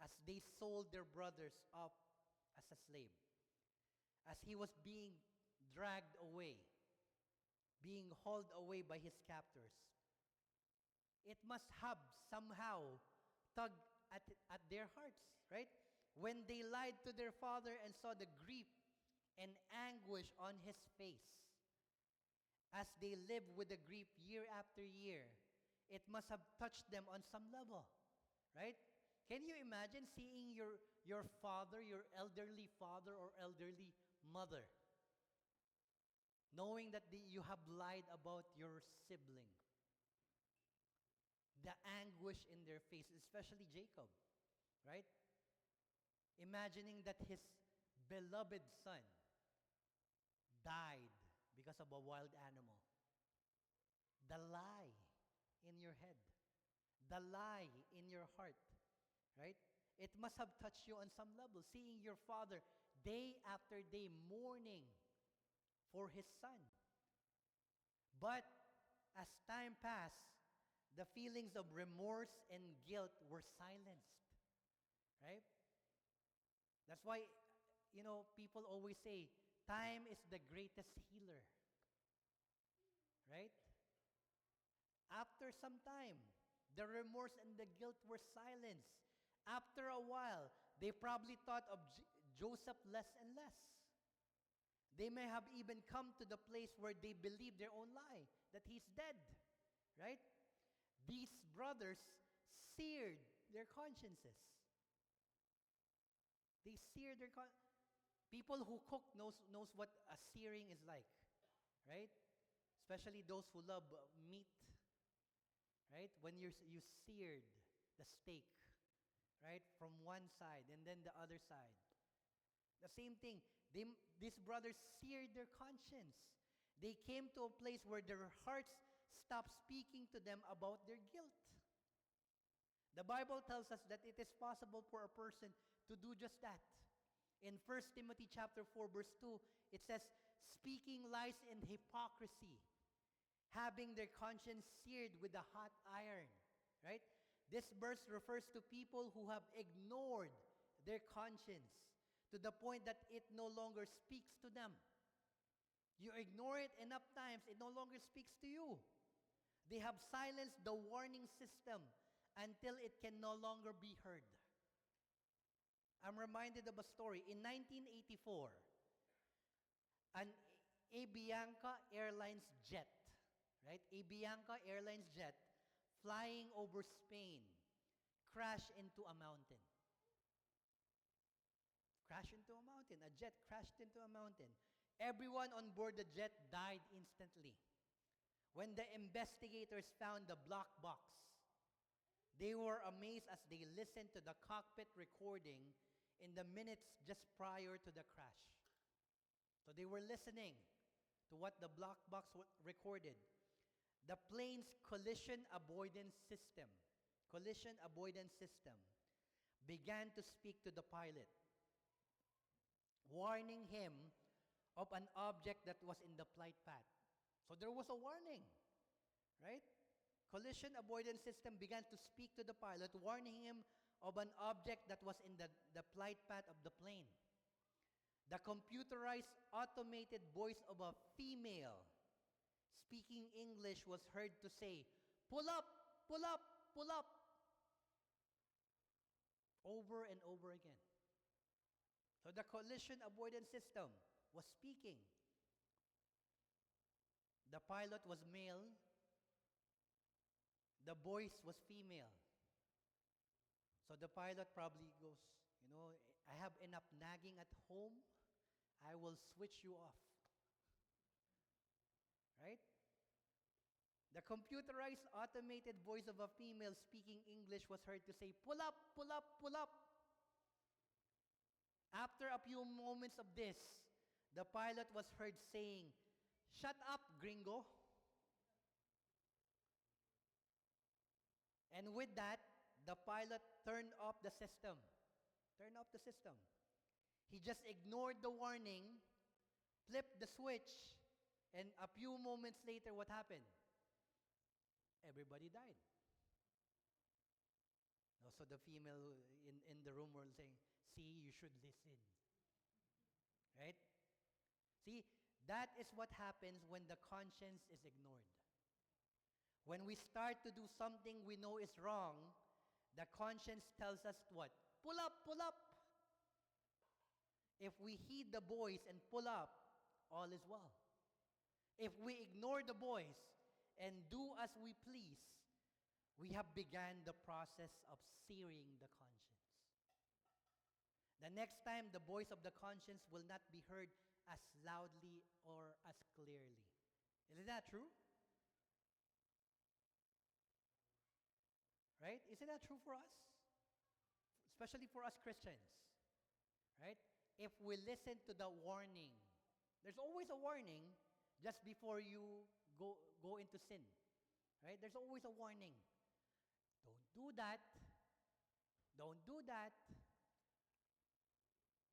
as they sold their brothers up as a slave, as he was being dragged away, being hauled away by his captors. It must have somehow tugged at their hearts, right? When they lied to their father and saw the grief and anguish on his face, as they lived with the grief year after year, it must have touched them on some level, right? Can you imagine seeing your father, your elderly father or elderly mother, knowing that you have lied about your sibling? The anguish in their face, especially Jacob, right? Imagining that his beloved son died because of a wild animal. The lie in your head, the lie in your heart, right? It must have touched you on some level, seeing your father day after day mourning for his son. But as time passed, the feelings of remorse and guilt were silenced, right? That's why, people always say, time is the greatest healer, right? After some time, the remorse and the guilt were silenced. After a while, they probably thought of Joseph less and less. They may have even come to the place where they believed their own lie, that he's dead, right? These brothers seared their consciences. They seared their people who cook knows what a searing is like, right? Especially those who love meat, right? When you seared the steak, right, from one side and then the other side. The same thing. These brothers seared their conscience. They came to a place where their hearts stopped speaking to them about their guilt. The Bible tells us that it is possible for a person to do just that. In 1 Timothy chapter 4 verse 2, it says, speaking lies in hypocrisy, having their conscience seared with a hot iron. Right? This verse refers to people who have ignored their conscience to the point that it no longer speaks to them. You ignore it enough times, it no longer speaks to you. They have silenced the warning system until it can no longer be heard. I'm reminded of a story. In 1984, an Avianca Airlines jet, right? Avianca Airlines jet flying over Spain crashed into a mountain. Crashed into a mountain. A jet crashed into a mountain. Everyone on board the jet died instantly. When the investigators found the black box, they were amazed as they listened to the cockpit recording in the minutes just prior to the crash. So they were listening to what the black box recorded. The plane's collision avoidance system began to speak to the pilot, warning him of an object that was in the flight path. So there was a warning, right? Collision avoidance system began to speak to the pilot, warning him of an object that was in the flight path of the plane. The computerized automated voice of a female speaking English was heard to say, "Pull up, pull up, pull up," over and over again. So the collision avoidance system was speaking. The pilot was male. The voice was female. So the pilot probably goes, I have enough nagging at home. I will switch you off. Right? The computerized automated voice of a female speaking English was heard to say, "Pull up, pull up, pull up." After a few moments of this, the pilot was heard saying, "Shut up, gringo." And with that, the pilot turned off the system. Turned off the system. He just ignored the warning, flipped the switch, and a few moments later, what happened? Everybody died. So the female in the room were saying, "See, you should listen." Right? See, that is what happens when the conscience is ignored. When we start to do something we know is wrong, the conscience tells us what? Pull up, pull up. If we heed the voice and pull up, all is well. If we ignore the voice and do as we please, we have begun the process of searing the conscience. The next time, the voice of the conscience will not be heard as loudly or as clearly. Isn't that true? Right? Isn't that true for us? Especially for us Christians. Right? If we listen to the warning, there's always a warning just before you go into sin. Right? There's always a warning. Don't do that. Don't do that.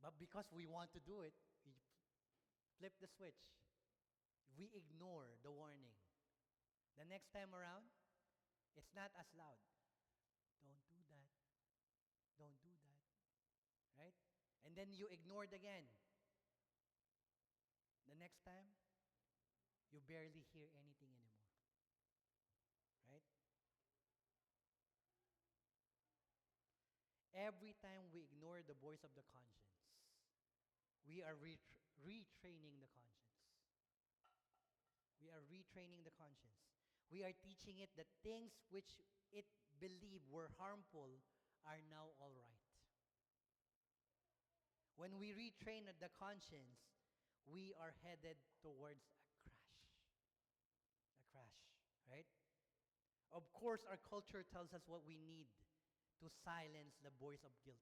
But because we want to do it, we flip the switch. We ignore the warning. The next time around, it's not as loud. Don't do that. Don't do that. Right? And then you ignore it again. The next time, you barely hear anything anymore. Right? Every time we ignore the voice of the conscience, we are retraining the conscience. We are retraining the conscience. We are teaching it that things which it believed were harmful are now all right. When we retrain the conscience, we are headed towards a crash. A crash, right? Of course, our culture tells us what we need to silence the voice of guilt.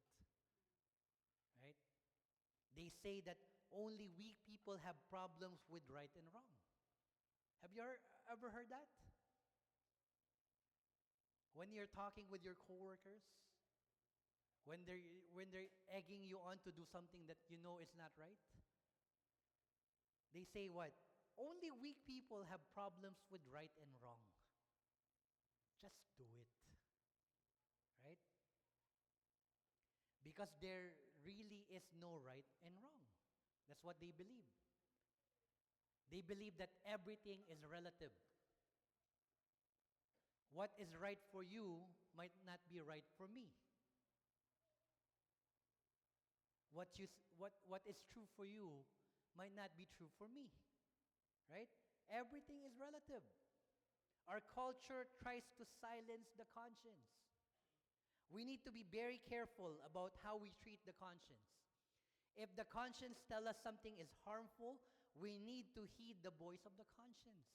Right? They say that only weak people have problems with right and wrong. Have you ever heard that? When you're talking with your coworkers, when they're egging you on to do something that you know is not right? They say what? Only weak people have problems with right and wrong. Just do it. Right? Because there really is no right and wrong. That's what they believe. They believe that everything is relative. What is right for you might not be right for me. What is true for you might not be true for me. Right? Everything is relative. Our culture tries to silence the conscience. We need to be very careful about how we treat the conscience. If the conscience tells us something is harmful, we need to heed the voice of the conscience.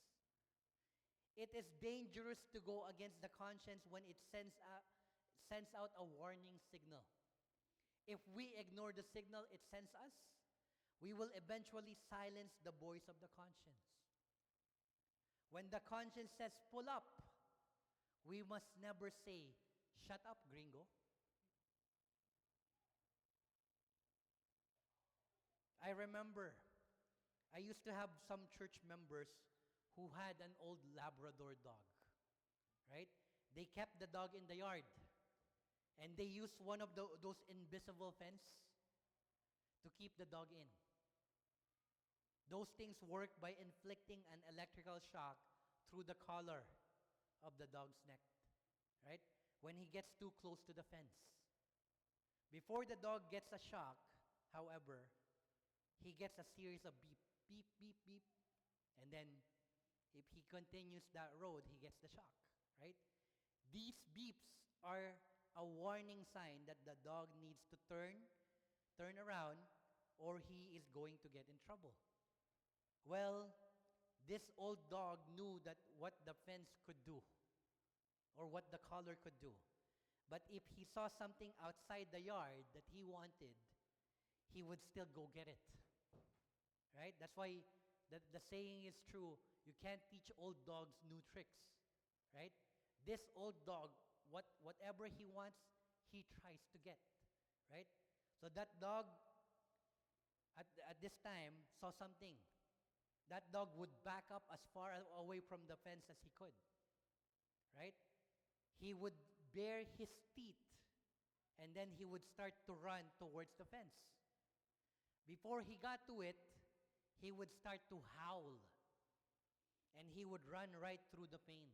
It is dangerous to go against the conscience when it sends out a warning signal. If we ignore the signal it sends us, we will eventually silence the voice of the conscience. When the conscience says pull up, we must never say, shut up, gringo. I remember, I used to have some church members who had an old Labrador dog, right? They kept the dog in the yard, and they used one of those invisible fence to keep the dog in. Those things work by inflicting an electrical shock through the collar of the dog's neck, right? When he gets too close to the fence. Before the dog gets a shock, however, he gets a series of beep, beep, beep, beep. And then if he continues that road, he gets the shock, right? These beeps are a warning sign that the dog needs to turn around, or he is going to get in trouble. Well, this old dog knew that what the fence could do, or what the collar could do. But if he saw something outside the yard that he wanted, he would still go get it. Right? That's why the saying is true. You can't teach old dogs new tricks. Right? This old dog, whatever he wants, he tries to get. Right? So that dog, at this time, saw something. That dog would back up as far away from the fence as he could. Right? He would bare his teeth, and then he would start to run towards the fence. Before he got to it, he would start to howl, and he would run right through the pain.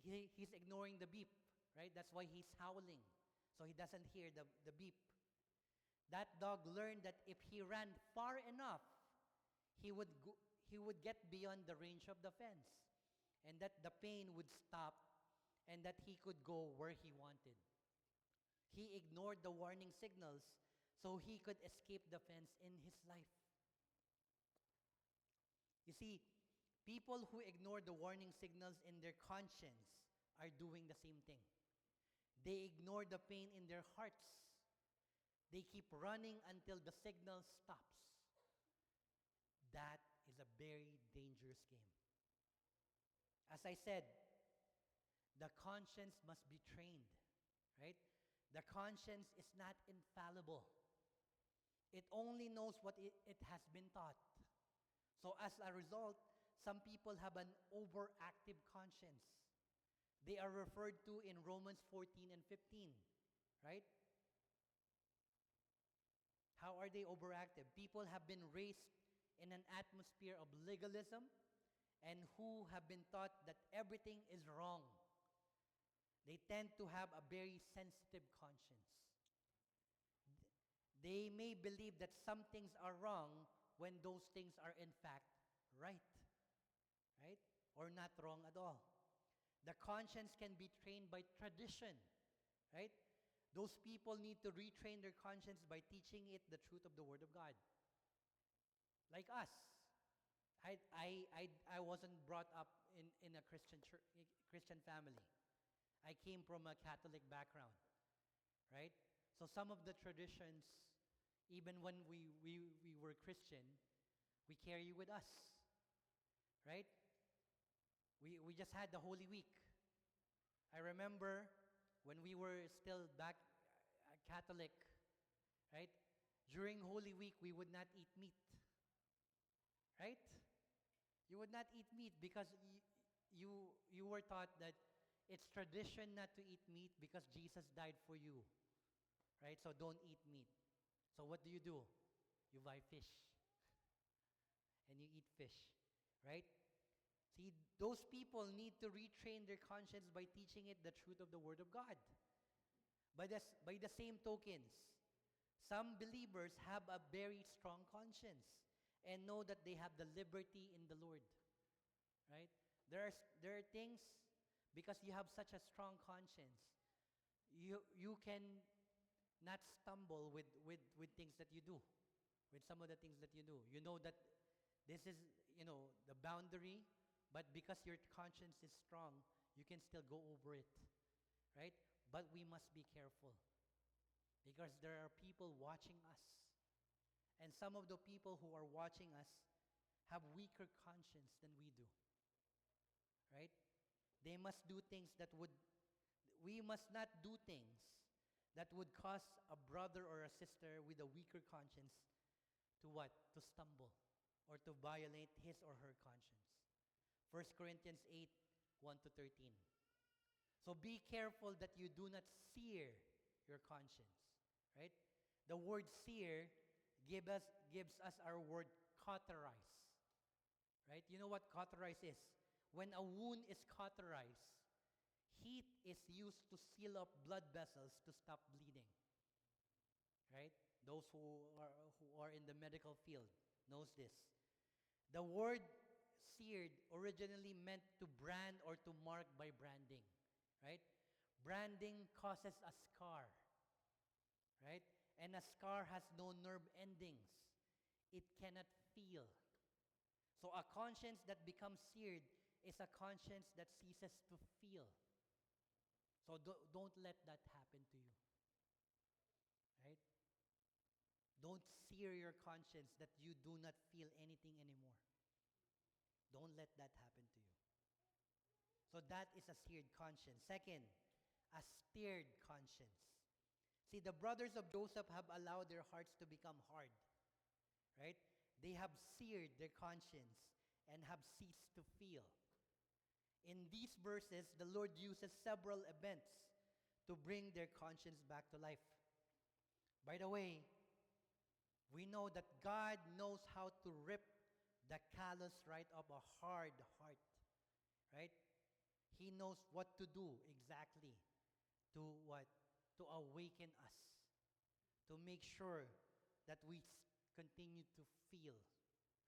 He's ignoring the beep, right? That's why he's howling, so he doesn't hear the beep. That dog learned that if he ran far enough, he would get beyond the range of the fence, and that the pain would stop, and that he could go where he wanted. He ignored the warning signals so he could escape the fence in his life. You see, people who ignore the warning signals in their conscience are doing the same thing. They ignore the pain in their hearts. They keep running until the signal stops. That is a very dangerous game. As I said, the conscience must be trained, right? The conscience is not infallible. It only knows what it has been taught. So as a result, some people have an overactive conscience. They are referred to in Romans 14 and 15, right? How are they overactive? People have been raised in an atmosphere of legalism and who have been taught that everything is wrong. They tend to have a very sensitive conscience. They may believe that some things are wrong when those things are in fact right. Right? Or not wrong at all. The conscience can be trained by tradition. Right? Those people need to retrain their conscience by teaching it the truth of the Word of God. Like us. I wasn't brought up in a Christian family. I came from a Catholic background, right? So some of the traditions, even when we were Christian, we carry with us, right? We just had the Holy Week. I remember when we were still back Catholic, right? During Holy Week, we would not eat meat, right? You would not eat meat because you were taught that it's tradition not to eat meat because Jesus died for you, right? So don't eat meat. So what do? You buy fish and you eat fish, right? See, those people need to retrain their conscience by teaching it the truth of the Word of God. By the same tokens, some believers have a very strong conscience and know that they have the liberty in the Lord, right? There are things, because you have such a strong conscience, you can not stumble with things that you do, with some of the things that you do. You know that this is, the boundary, but because your conscience is strong, you can still go over it, right? But we must be careful because there are people watching us. And some of the people who are watching us have weaker conscience than we do, right? They must do things we must not do things that would cause a brother or a sister with a weaker conscience to what? To stumble or to violate his or her conscience. 1 Corinthians 8, 1 to 13. So be careful that you do not sear your conscience, right? The word sear gives us our word cauterize, right? You know what cauterize is? When a wound is cauterized, heat is used to seal up blood vessels to stop bleeding, right? Those who are in the medical field knows this. The word seared originally meant to brand or to mark by branding, right? Branding causes a scar, right? And a scar has no nerve endings. It cannot feel. So a conscience that becomes seared is a conscience that ceases to feel. So don't let that happen to you, right? Don't sear your conscience that you do not feel anything anymore. Don't let that happen to you. So that is a seared conscience. Second, a stirred conscience. See, the brothers of Joseph have allowed their hearts to become hard, right? They have seared their conscience and have ceased to feel. In these verses, the Lord uses several events to bring their conscience back to life. By the way, we know that God knows how to rip the callus right off a hard heart, right? He knows what to do exactly to what? To awaken us, to make sure that we continue to feel,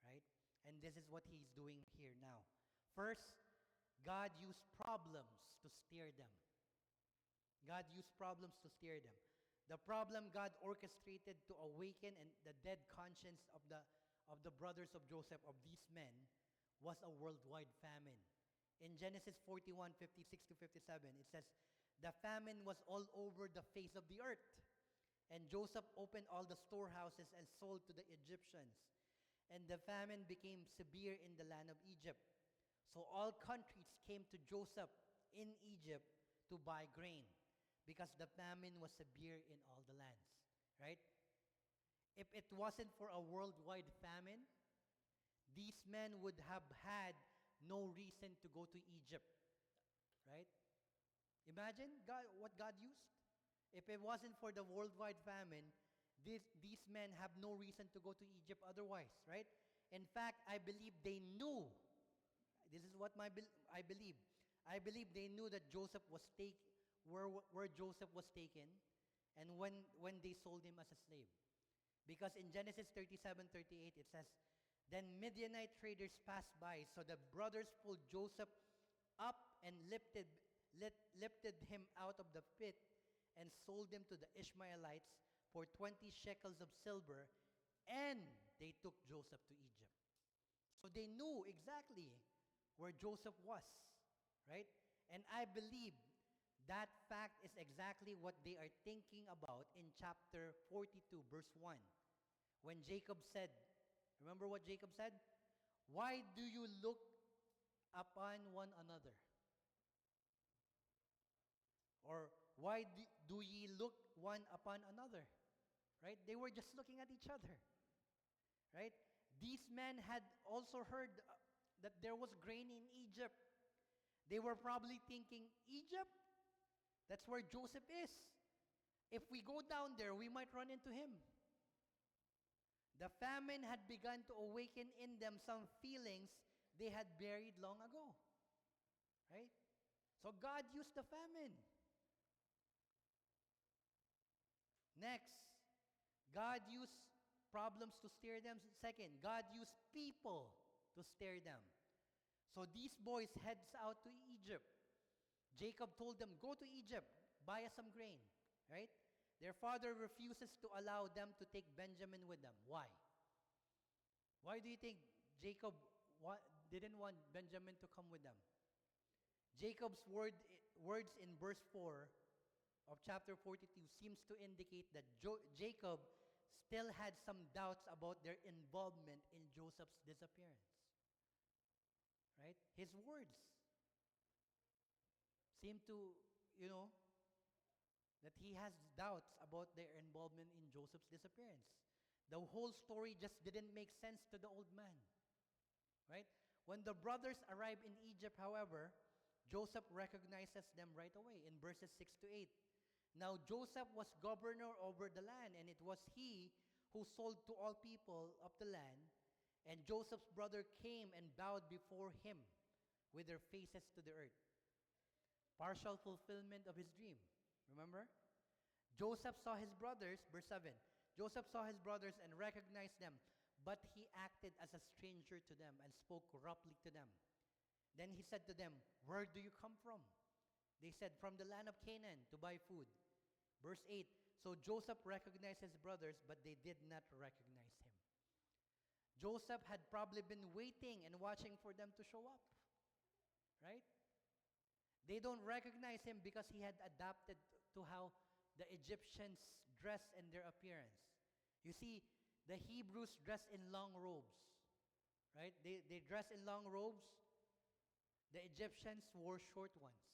right? And this is what He's doing here now. First, God used problems to steer them. God used problems to steer them. The problem God orchestrated to awaken and the dead conscience of the brothers of Joseph, of these men, was a worldwide famine. In Genesis 41, 56 to 57, it says, the famine was all over the face of the earth. And Joseph opened all the storehouses and sold to the Egyptians. And the famine became severe in the land of Egypt. So all countries came to Joseph in Egypt to buy grain, because the famine was severe in all the lands, right? If it wasn't for a worldwide famine, these men would have had no reason to go to Egypt, right? Imagine what God used. If it wasn't for the worldwide famine, these men have no reason to go to Egypt otherwise, right? In fact, I believe they knew. This is what I believe. I believe they knew that Joseph was where Joseph was taken, and when they sold him as a slave. Because in Genesis 37:38 it says, then Midianite traders passed by, so the brothers pulled Joseph up and lifted him out of the pit and sold him to the Ishmaelites for 20 shekels of silver, and they took Joseph to Egypt. So they knew exactly where Joseph was, right? And I believe that fact is exactly what they are thinking about in chapter 42, verse 1. When Jacob said, remember what Jacob said? Why do you look upon one another? Or why do ye look one upon another? Right? They were just looking at each other. Right? These men had also heard that there was grain in Egypt. They were probably thinking, Egypt? That's where Joseph is. If we go down there, we might run into him. The famine had begun to awaken in them some feelings they had buried long ago. Right? So God used the famine. Next, God used problems to steer them. Second, God used people to steer them. So these boys heads out to Egypt. Jacob told them, go to Egypt, buy us some grain. Right? Their father refuses to allow them to take Benjamin with them. Why? Why do you think Jacob didn't want Benjamin to come with them? Jacob's words in verse 4 of chapter 42 seems to indicate that Jacob still had some doubts about their involvement in Joseph's disappearance. Right? His words seem to, that he has doubts about their involvement in Joseph's disappearance. The whole story just didn't make sense to the old man. Right? When the brothers arrive in Egypt, however, Joseph recognizes them right away in verses 6 to 8. Now Joseph was governor over the land, and it was he who sold to all people of the land. And Joseph's brother came and bowed before him with their faces to the earth. Partial fulfillment of his dream. Remember? Joseph saw his brothers, verse 7. Joseph saw his brothers and recognized them, but he acted as a stranger to them and spoke roughly to them. Then he said to them, where do you come from? They said, from the land of Canaan to buy food. Verse 8, so Joseph recognized his brothers, but they did not recognize him. Joseph had probably been waiting and watching for them to show up. Right? They don't recognize him because he had adapted to how the Egyptians dress and their appearance. You see, the Hebrews dress in long robes. Right? They dress in long robes. The Egyptians wore short ones.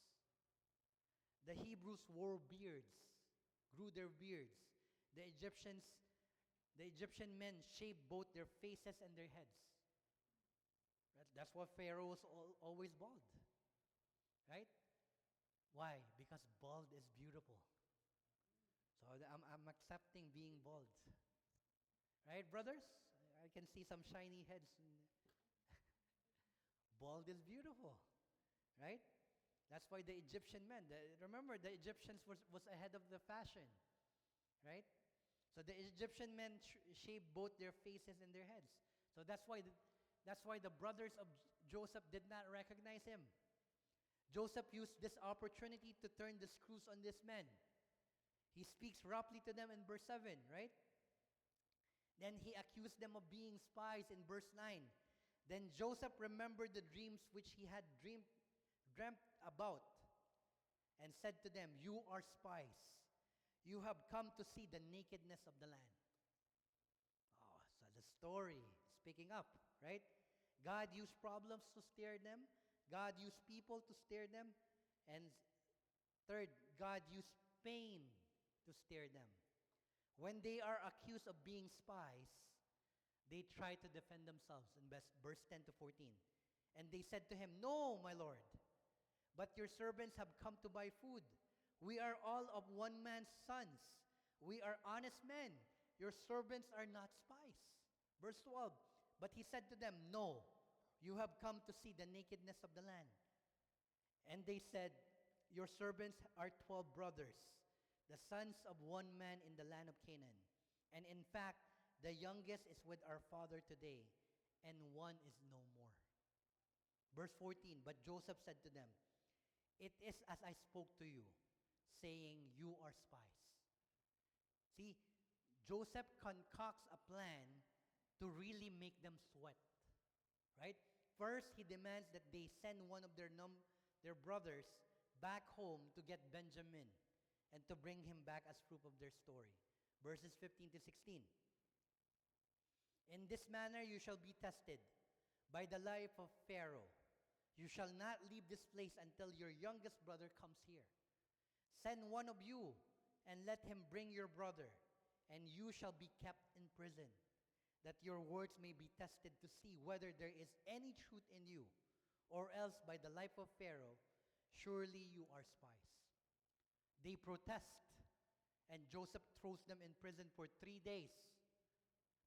The Hebrews wore beards, grew their beards. The Egyptian men shaved both their faces and their heads. That's why Pharaoh was always bald. Right? Why? Because bald is beautiful. So I'm accepting being bald. Right, brothers? I can see some shiny heads. Bald is beautiful. Right? That's why the Egyptian men, remember the Egyptians was ahead of the fashion. Right? So the Egyptian men shaved both their faces and their heads. So that's why the brothers of Joseph did not recognize him. Joseph used this opportunity to turn the screws on these men. He speaks roughly to them in verse 7, right? Then he accused them of being spies in verse 9. Then Joseph remembered the dreams which he had dreamt about and said to them, you are spies. You have come to see the nakedness of the land. Oh, so the story is picking up, right? God used problems to steer them. God used people to steer them. And third, God used pain to steer them. When they are accused of being spies, they try to defend themselves in verse 10 to 14. And they said to him, no, my Lord, but your servants have come to buy food. We are all of one man's sons. We are honest men. Your servants are not spies. Verse 12, but he said to them, no, you have come to see the nakedness of the land. And they said, your servants are 12 brothers, the sons of one man in the land of Canaan. And in fact, the youngest is with our father today, and one is no more. Verse 14, but Joseph said to them, it is as I spoke to you, saying, you are spies. See, Joseph concocts a plan to really make them sweat. Right? First, he demands that they send one of their brothers back home to get Benjamin and to bring him back as proof of their story. Verses 15 to 16. In this manner you shall be tested by the life of Pharaoh. You shall not leave this place until your youngest brother comes here. Send one of you, and let him bring your brother, and you shall be kept in prison, that your words may be tested to see whether there is any truth in you, or else by the life of Pharaoh, surely you are spies. They protest, and Joseph throws them in prison for 3 days.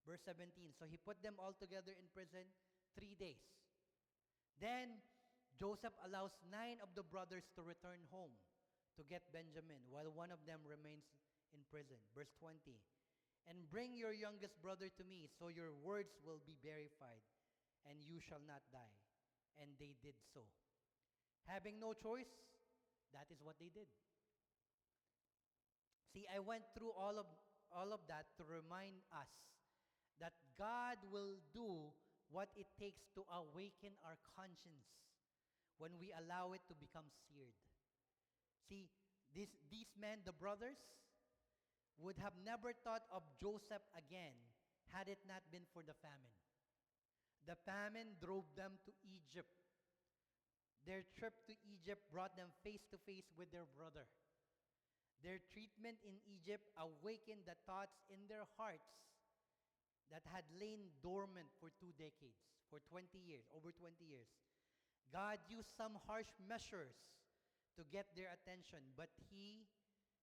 Verse 17, so he put them all together in prison 3 days. Then Joseph allows 9 of the brothers to return home to get Benjamin, while one of them remains in prison. Verse 20, and bring your youngest brother to me, so your words will be verified, and you shall not die. And they did so. Having no choice, that is what they did. See, I went through all of that to remind us that God will do what it takes to awaken our conscience when we allow it to become seared. See, these men, the brothers, would have never thought of Joseph again had it not been for the famine. The famine drove them to Egypt. Their trip to Egypt brought them face to face with their brother. Their treatment in Egypt awakened the thoughts in their hearts that had lain dormant for 2 decades, for 20 years, over 20 years. God used some harsh measures to get their attention, but He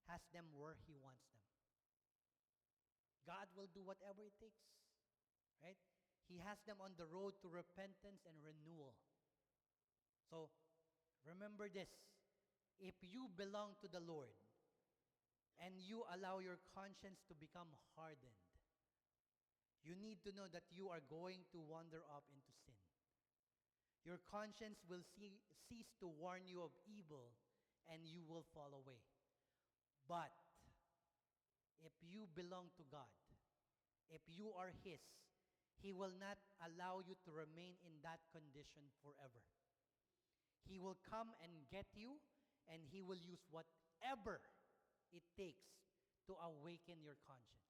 has them where He wants them. God will do whatever it takes, right? He has them on the road to repentance and renewal. So, remember this. If you belong to the Lord and you allow your conscience to become hardened, you need to know that you are going to wander off into sin. Your conscience will cease to warn you of evil, and you will fall away. But if you belong to God, if you are His, He will not allow you to remain in that condition forever. He will come and get you, and He will use whatever it takes to awaken your conscience.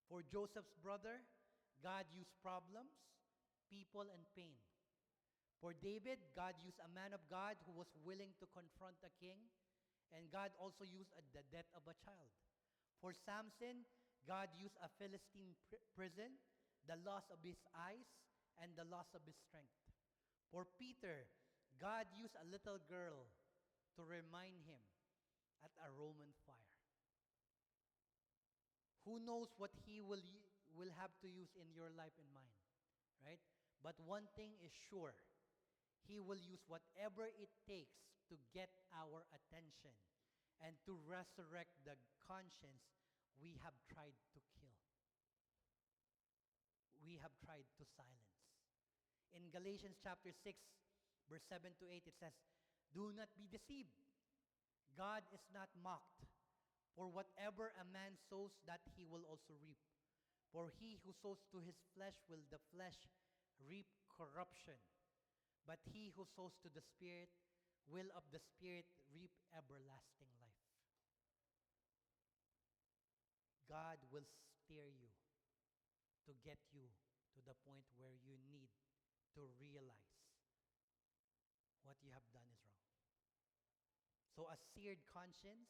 For Joseph's brother, God used problems, people, and pain. For David, God used a man of God who was willing to confront a king, and God also used the death of a child. For Samson, God used a Philistine prison, the loss of his eyes, and the loss of his strength. For Peter, God used a little girl to remind him at a Roman fire. Who knows what He will have to use in your life and mine, right? But one thing is sure. He will use whatever it takes to get our attention and to resurrect the conscience we have tried to kill. We have tried to silence. In Galatians chapter 6, verse 7 to 8, it says, do not be deceived. God is not mocked. For whatever a man sows, that he will also reap. For he who sows to his flesh will the flesh reap corruption. But he who sows to the Spirit will of the Spirit reap everlasting life. God will steer you to get you to the point where you need to realize what you have done is wrong. So a seared conscience,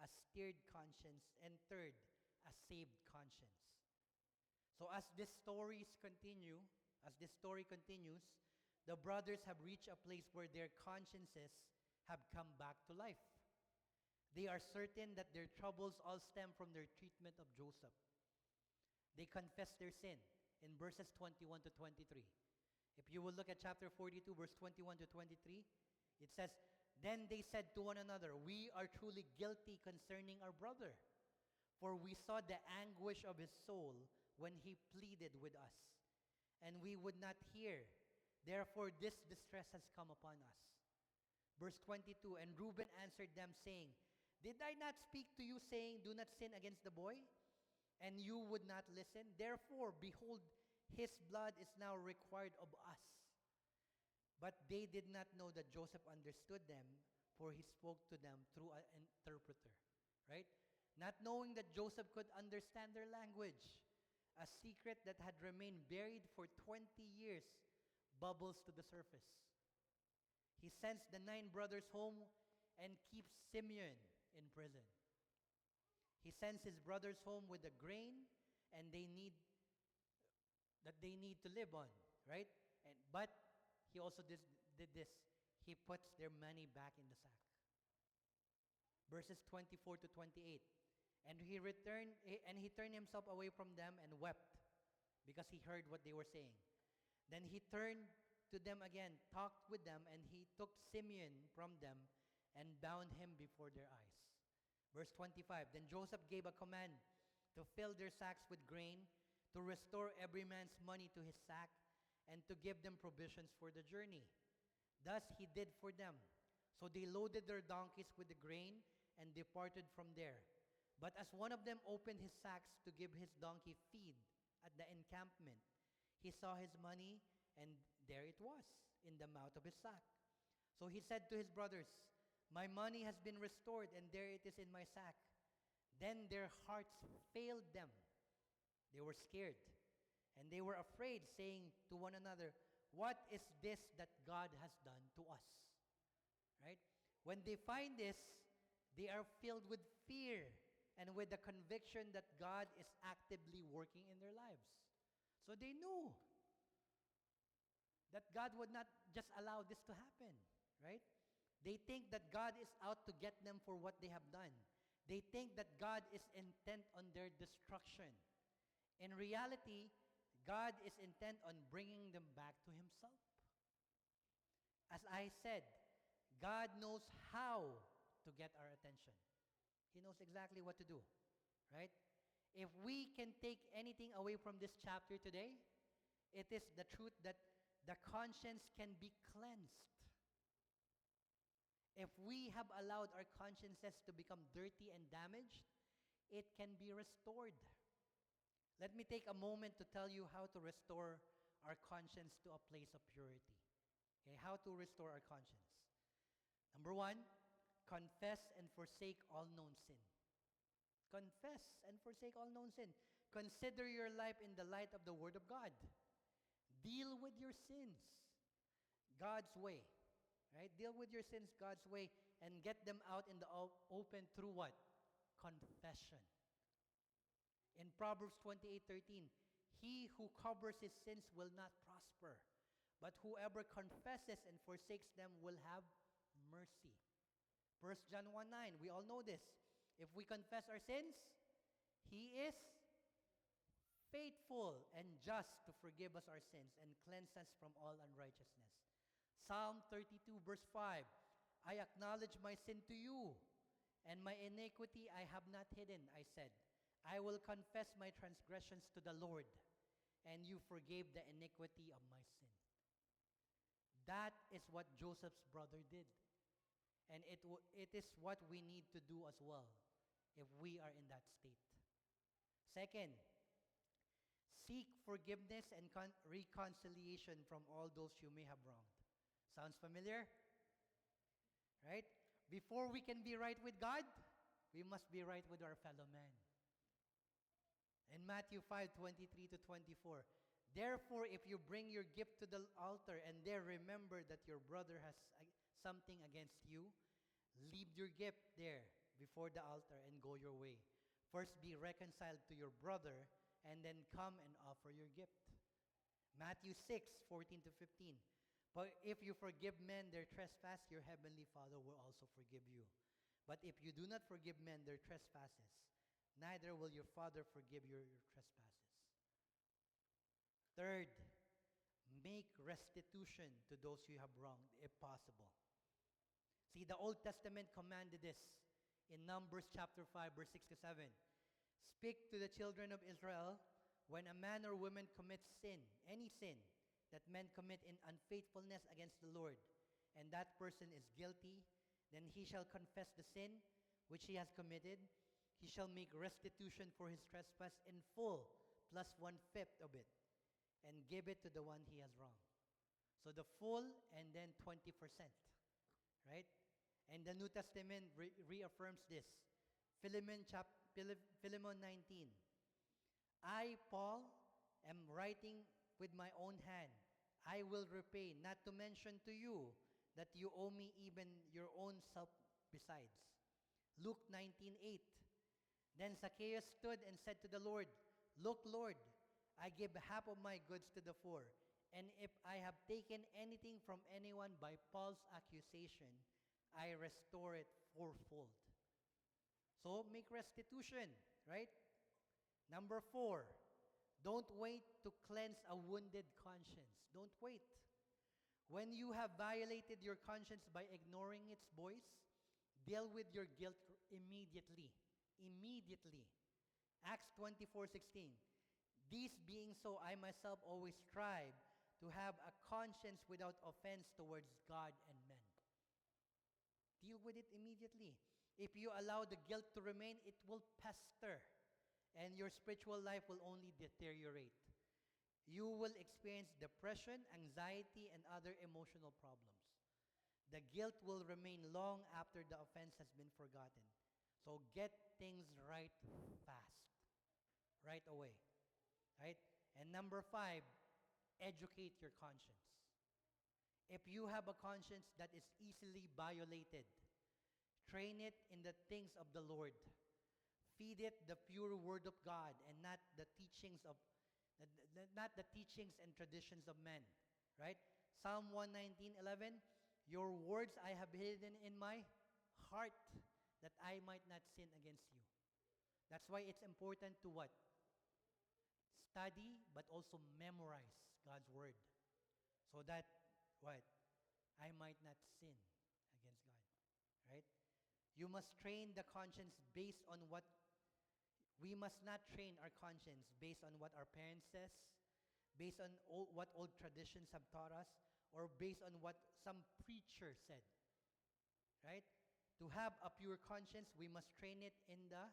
a steered conscience, and third, a saved conscience. So as this story continues, the brothers have reached a place where their consciences have come back to life. They are certain that their troubles all stem from their treatment of Joseph. They confess their sin in verses 21 to 23. If you will look at chapter 42, verse 21 to 23, it says, then they said to one another, we are truly guilty concerning our brother, for we saw the anguish of his soul when he pleaded with us, and we would not hear. Therefore, this distress has come upon us. Verse 22, and Reuben answered them, saying, did I not speak to you, saying, do not sin against the boy? And you would not listen. Therefore, behold, his blood is now required of us. But they did not know that Joseph understood them, for he spoke to them through an interpreter. Right? Not knowing that Joseph could understand their language, a secret that had remained buried for 20 years bubbles to the surface. He sends the 9 brothers home, and keeps Simeon in prison. He sends his brothers home with the grain and they need to live on, right? But he also did this. He puts their money back in the sack. Verses 24 to 28. And he turned himself away from them and wept because he heard what they were saying. Then he turned to them again, talked with them, and he took Simeon from them and bound him before their eyes. Verse 25. Then Joseph gave a command to fill their sacks with grain, to restore every man's money to his sack, and to give them provisions for the journey. Thus he did for them. So they loaded their donkeys with the grain and departed from there. But as one of them opened his sacks to give his donkey feed at the encampment, he saw his money, and there it was, in the mouth of his sack. So he said to his brothers, "My money has been restored, and there it is in my sack." Then their hearts failed them. They were scared, and they were afraid, saying to one another, "What is this that God has done to us?" Right? When they find this, they are filled with fear and with the conviction that God is actively working in their lives. So they knew that God would not just allow this to happen, right? They think that God is out to get them for what they have done. They think that God is intent on their destruction. In reality, God is intent on bringing them back to himself. As I said, God knows how to get our attention. He knows exactly what to do, right? If we can take anything away from this chapter today, it is the truth that the conscience can be cleansed. If we have allowed our consciences to become dirty and damaged, it can be restored. Let me take a moment to tell you how to restore our conscience to a place of purity. Okay, how to restore our conscience. Number one, confess and forsake all known sin. Confess and forsake all known sin. Consider your life in the light of the Word of God. Deal with your sins God's way. Right? Deal with your sins God's way and get them out in the open through what? Confession. In Proverbs 28:13, he who covers his sins will not prosper, but whoever confesses and forsakes them will have mercy. 1 John 1:9, we all know this. If we confess our sins, he is faithful and just to forgive us our sins and cleanse us from all unrighteousness. Psalm 32 verse 5, I acknowledge my sin to you, and my iniquity I have not hidden, I said. I will confess my transgressions to the Lord, and you forgave the iniquity of my sin. That is what Joseph's brother did. And it is what we need to do as well if we are in that state. Second, seek forgiveness and reconciliation from all those you may have wronged. Sounds familiar? Right? Before we can be right with God, we must be right with our fellow man. In Matthew 5:23 to 24, therefore, if you bring your gift to the altar and there remember that your brother has something against you, leave your gift there before the altar and go your way. First be reconciled to your brother and then come and offer your gift. Matthew 6:14 to 15. But if you forgive men their trespass, your heavenly Father will also forgive you. But if you do not forgive men their trespasses, neither will your Father forgive your trespasses. Third, make restitution to those you have wronged, if possible. See, the Old Testament commanded this in Numbers chapter 5, verse 6 to 7. Speak to the children of Israel when a man or woman commits sin, any sin that men commit in unfaithfulness against the Lord, and that person is guilty, then he shall confess the sin which he has committed. He shall make restitution for his trespass in full, plus 1/5 of it, and give it to the one he has wronged. So the full and then 20%. Right? And the New Testament reaffirms this. Philemon 19. I, Paul, am writing with my own hand. I will repay, not to mention to you that you owe me even your own besides. Luke 19:8. Then Zacchaeus stood and said to the Lord, "Look, Lord, I give half of my goods to the poor, and if I have taken anything from anyone by false accusation, I restore it fourfold." So make restitution, right? Number 4, don't wait to cleanse a wounded conscience. Don't wait. When you have violated your conscience by ignoring its voice, deal with your guilt immediately. Immediately. Acts 24:16. These being so, I myself always strive to have a conscience without offense towards God and men. Deal with it immediately. If you allow the guilt to remain, it will pester, and your spiritual life will only deteriorate. You will experience depression, anxiety, and other emotional problems. The guilt will remain long after the offense has been forgotten. So get things right fast, right away. Right? And number 5, educate your conscience. If you have a conscience that is easily violated, train it in the things of the Lord. Feed it the pure word of God and not the teachings and traditions of men. Right? Psalm 119:11, your words I have hidden in my heart that I might not sin against you. That's why it's important to what? Study, but also memorize God's word. So that, what? I might not sin against God. Right? You must train the conscience based on what, we must not train our conscience based on what our parents says, based on what old traditions have taught us, or based on what some preacher said. Right? To have a pure conscience, we must train it in the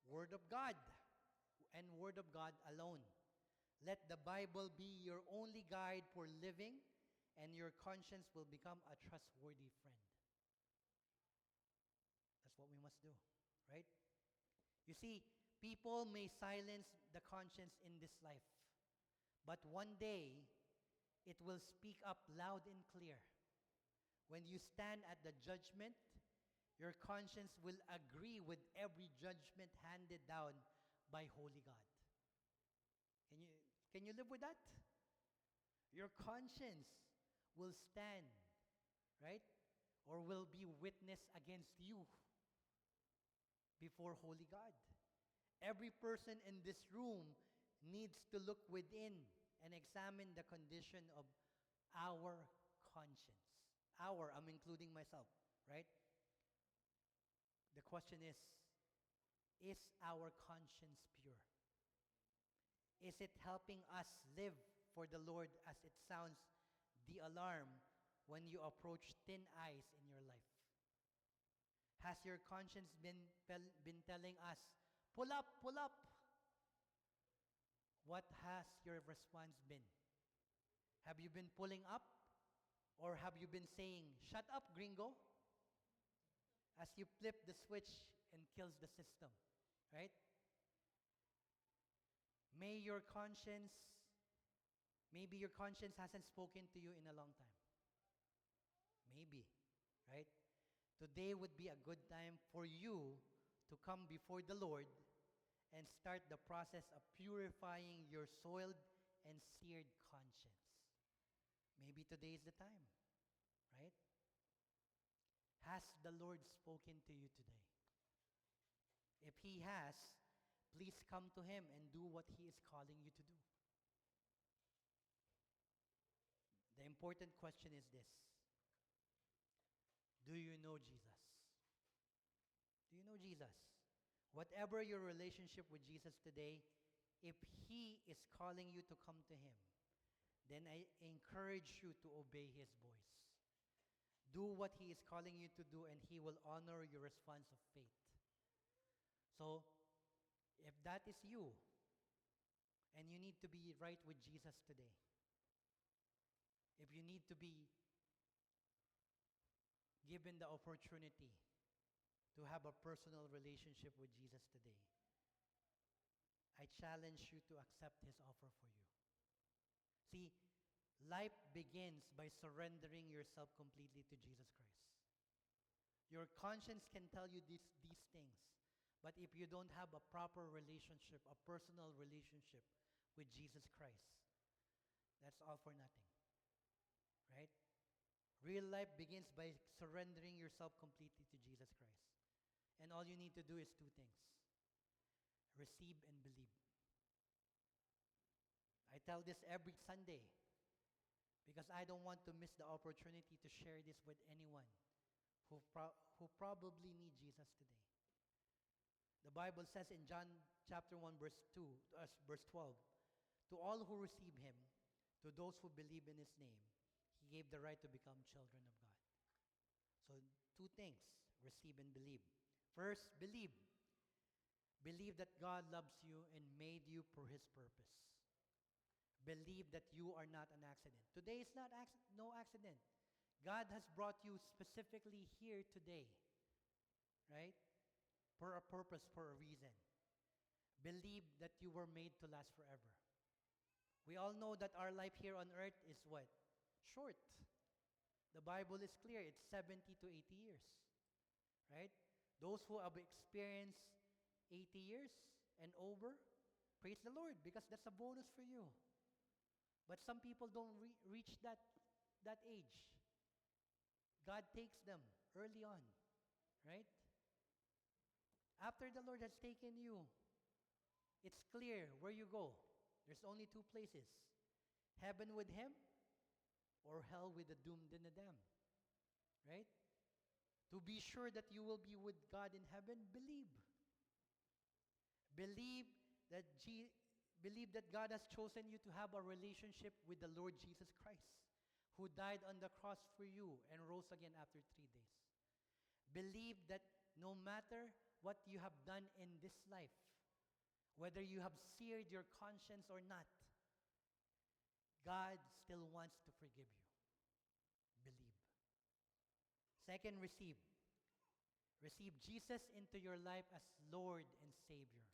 Word of God and Word of God alone. Let the Bible be your only guide for living, and your conscience will become a trustworthy friend. That's what we must do, right? You see, people may silence the conscience in this life, but one day it will speak up loud and clear. When you stand at the judgment, your conscience will agree with every judgment handed down by Holy God. Can you live with that? Your conscience will stand, right? Or will be witness against you before Holy God. Every person in this room needs to look within and examine the condition of our conscience. I'm including myself, right? The question is our conscience pure? Is it helping us live for the Lord as it sounds the alarm when you approach thin ice in your life? Has your conscience been telling us, pull up, pull up? What has your response been? Have you been pulling up? Or have you been saying, shut up, gringo? As you flip the switch and kills the system, right? Maybe your conscience hasn't spoken to you in a long time. Maybe, right? Today would be a good time for you to come before the Lord and start the process of purifying your soiled and seared conscience. Maybe today is the time, right? Has the Lord spoken to you today? If He has, please come to Him and do what He is calling you to do. The important question is this: do you know Jesus? Do you know Jesus? Whatever your relationship with Jesus today, if He is calling you to come to Him, then I encourage you to obey His voice. Do what He is calling you to do, and He will honor your response of faith. So, if that is you, and you need to be right with Jesus today, if you need to be given the opportunity to have a personal relationship with Jesus today, I challenge you to accept His offer for you. See, life begins by surrendering yourself completely to Jesus Christ. Your conscience can tell you these things. But if you don't have a proper relationship, a personal relationship with Jesus Christ, that's all for nothing. Right? Real life begins by surrendering yourself completely to Jesus Christ. And all you need to do is two things: receive and believe. I tell this every Sunday because I don't want to miss the opportunity to share this with anyone who probably need Jesus today. The Bible says in John chapter 1 verse 12, to all who receive him, to those who believe in his name, he gave the right to become children of God. So two things: receive and believe. First, believe. Believe that God loves you and made you for his purpose. Believe that you are not an accident. Today is no accident. God has brought you specifically here today, right? For a purpose, for a reason. Believe that you were made to last forever. We all know that our life here on earth is what? Short. The Bible is clear. It's 70 to 80 years. Right? Those who have experienced 80 years and over, praise the Lord, because that's a bonus for you. But some people don't reach that age. God takes them early on. Right? After the Lord has taken you, it's clear where you go. There's only two places: heaven with him, or hell with the doomed and the damned. Right? To be sure that you will be with God in heaven, believe. Believe that God has chosen you to have a relationship with the Lord Jesus Christ, who died on the cross for you and rose again after 3 days. Believe that no matter what you have done in this life, whether you have seared your conscience or not, God still wants to forgive you. Believe. Second, receive. Receive Jesus into your life as Lord and Savior.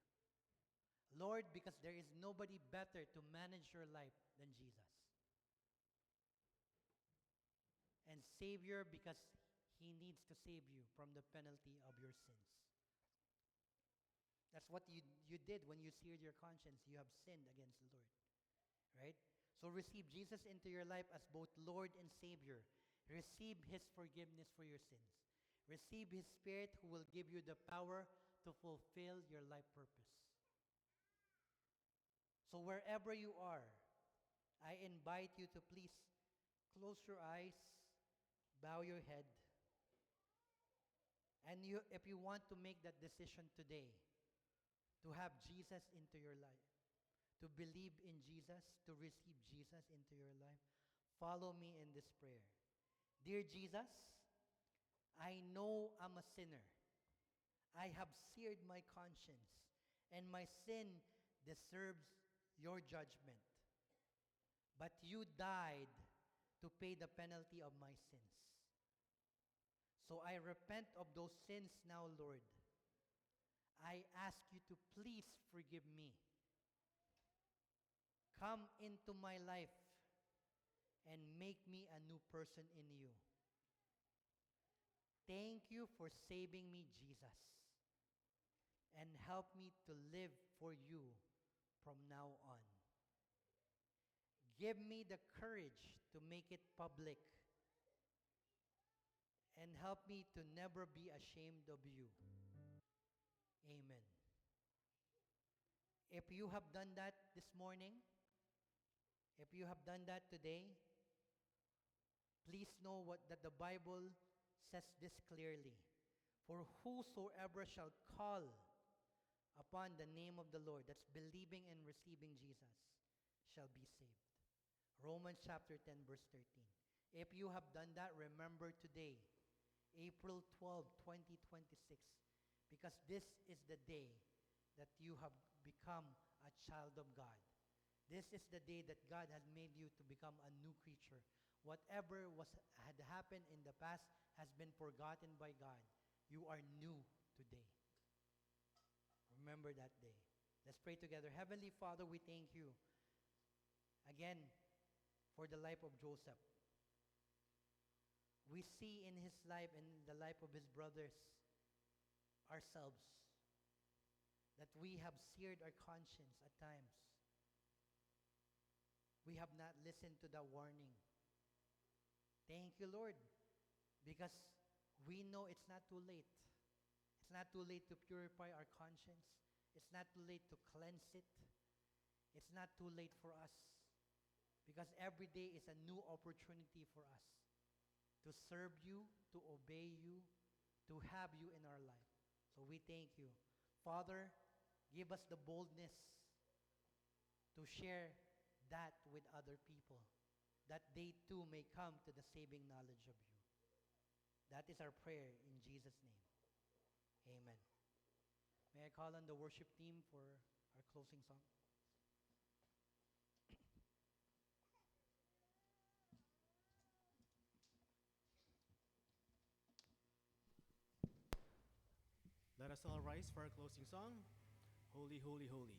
Lord, because there is nobody better to manage your life than Jesus. And Savior, because he needs to save you from the penalty of your sins. That's what you did when you seared your conscience. You have sinned against the Lord. Right? So receive Jesus into your life as both Lord and Savior. Receive his forgiveness for your sins. Receive his Spirit who will give you the power to fulfill your life purpose. So wherever you are, I invite you to please close your eyes, bow your head, and if you want to make that decision today, to have Jesus into your life, to believe in Jesus, to receive Jesus into your life, follow me in this prayer. Dear Jesus, I know I'm a sinner. I have seared my conscience, and my sin deserves your judgment. But you died to pay the penalty of my sins. So I repent of those sins now, Lord. I ask you to please forgive me. Come into my life and make me a new person in you. Thank you for saving me, Jesus. And help me to live for you from now on. Give me the courage to make it public. And help me to never be ashamed of you. Amen. If you have done that this morning, if you have done that today, please know that the Bible says this clearly. For whosoever shall call upon the name of the Lord, that's believing and receiving Jesus, shall be saved. Romans chapter 10 verse 13. If you have done that, remember today, April 12, 2026, because this is the day that you have become a child of God. This is the day that God has made you to become a new creature. Whatever had happened in the past has been forgotten by God. You are new today. Remember that day. Let's pray together. Heavenly Father, we thank you again for the life of Joseph, we see in his life and in the life of his brothers ourselves, that we have seared our conscience at times. We have not listened to the warning. Thank you, Lord, because we know it's not too late. It's not too late to purify our conscience. It's not too late to cleanse it. It's not too late for us, because every day is a new opportunity for us to serve you, to obey you, to have you in our life. So we thank you. Father, give us the boldness to share that with other people, that they too may come to the saving knowledge of you. That is our prayer in Jesus' name. Amen. May I call on the worship team for our closing song? Let us all rise for our closing song. Holy, holy, holy.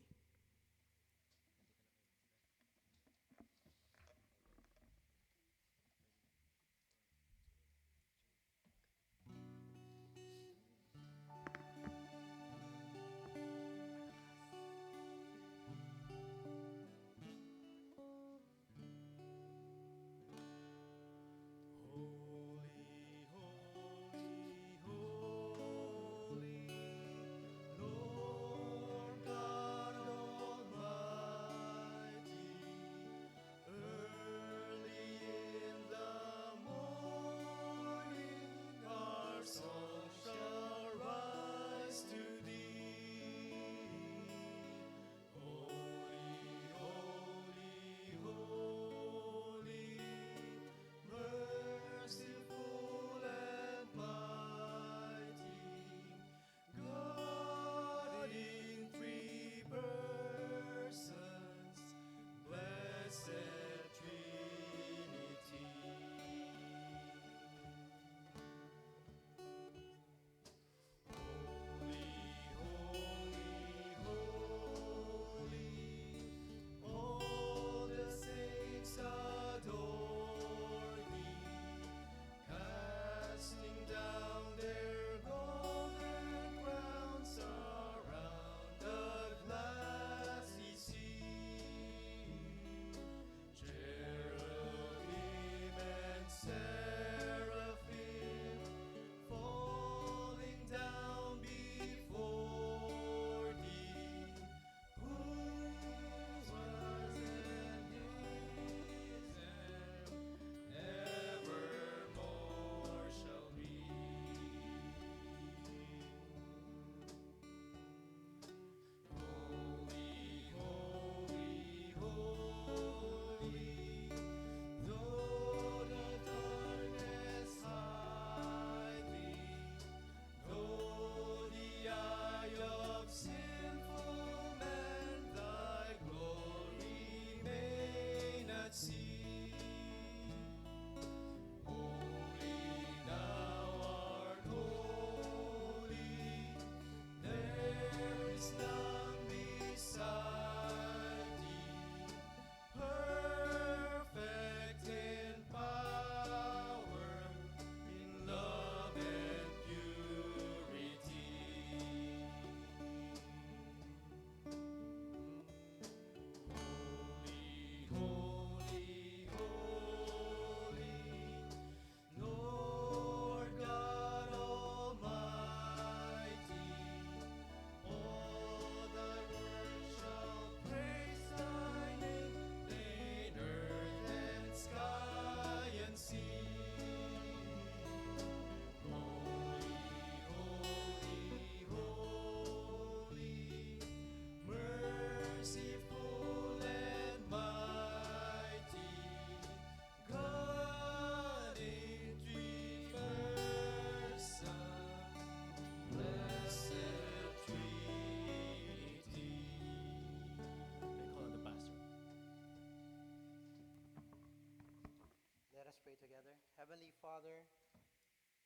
Let us pray together. Heavenly Father,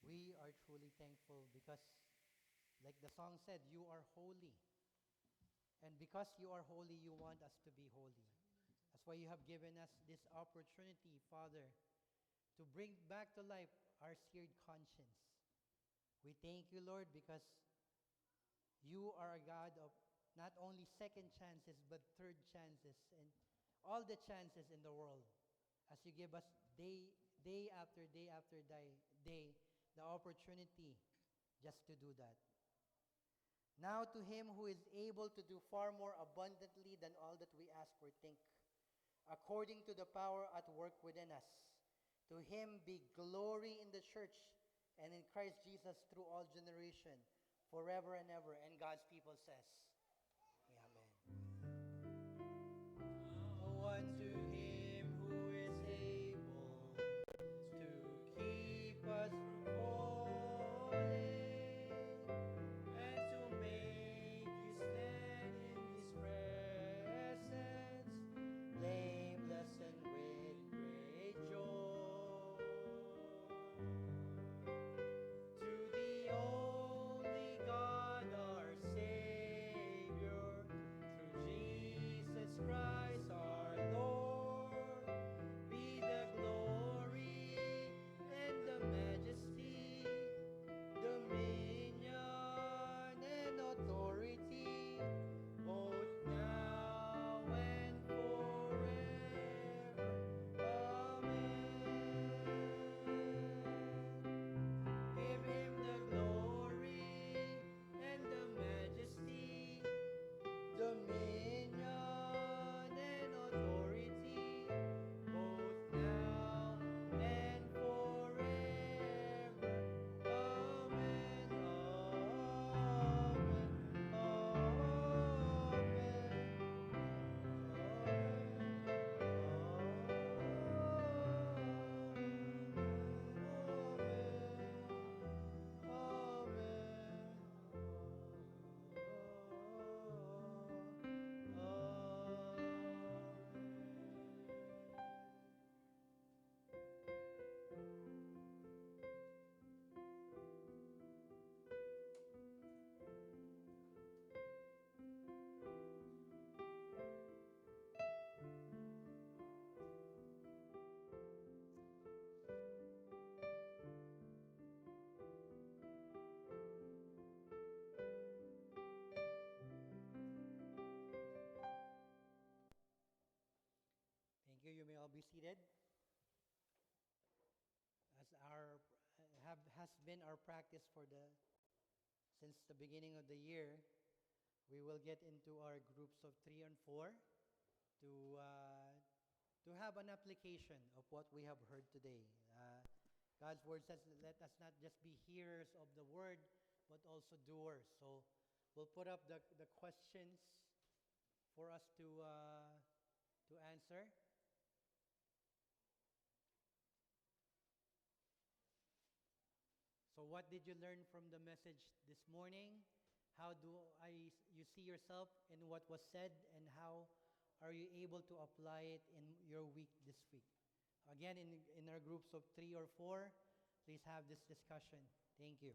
we are truly thankful because, like the song said, you are holy. And because you are holy, you want us to be holy. That's why you have given us this opportunity, Father, to to bring back to life our seared conscience. We thank you, Lord, because you are a God of not only second chances, but third chances, and all the chances in the world. As you give us day after day after day, the opportunity just to do that. Now to him who is able to do far more abundantly than all that we ask or think, according to the power at work within us. To him be glory in the church and in Christ Jesus through all generation, forever and ever. And God's people says, Amen. Unto him who is able to keep us from falling and to make you stand in his presence, blameless and with great joy. To the only God our Savior, through Jesus Christ our Lord, be the glory and the majesty, dominion and authority, both now and forever. Amen. Give him the glory and the majesty, dominion and authority, both now and forever. Amen. Thank you. You may all be seated. As has been our practice since the beginning of the year, we will get into our groups of 3 and 4 to have an application of what we have heard today. God's word says, "Let us not just be hearers of the word, but also doers." So we'll put up the questions for us to answer. So what did you learn from the message this morning? How do you see yourself in what was said, and how are you able to apply it in your week this week? Again, in our groups of 3 or 4, please have this discussion. Thank you.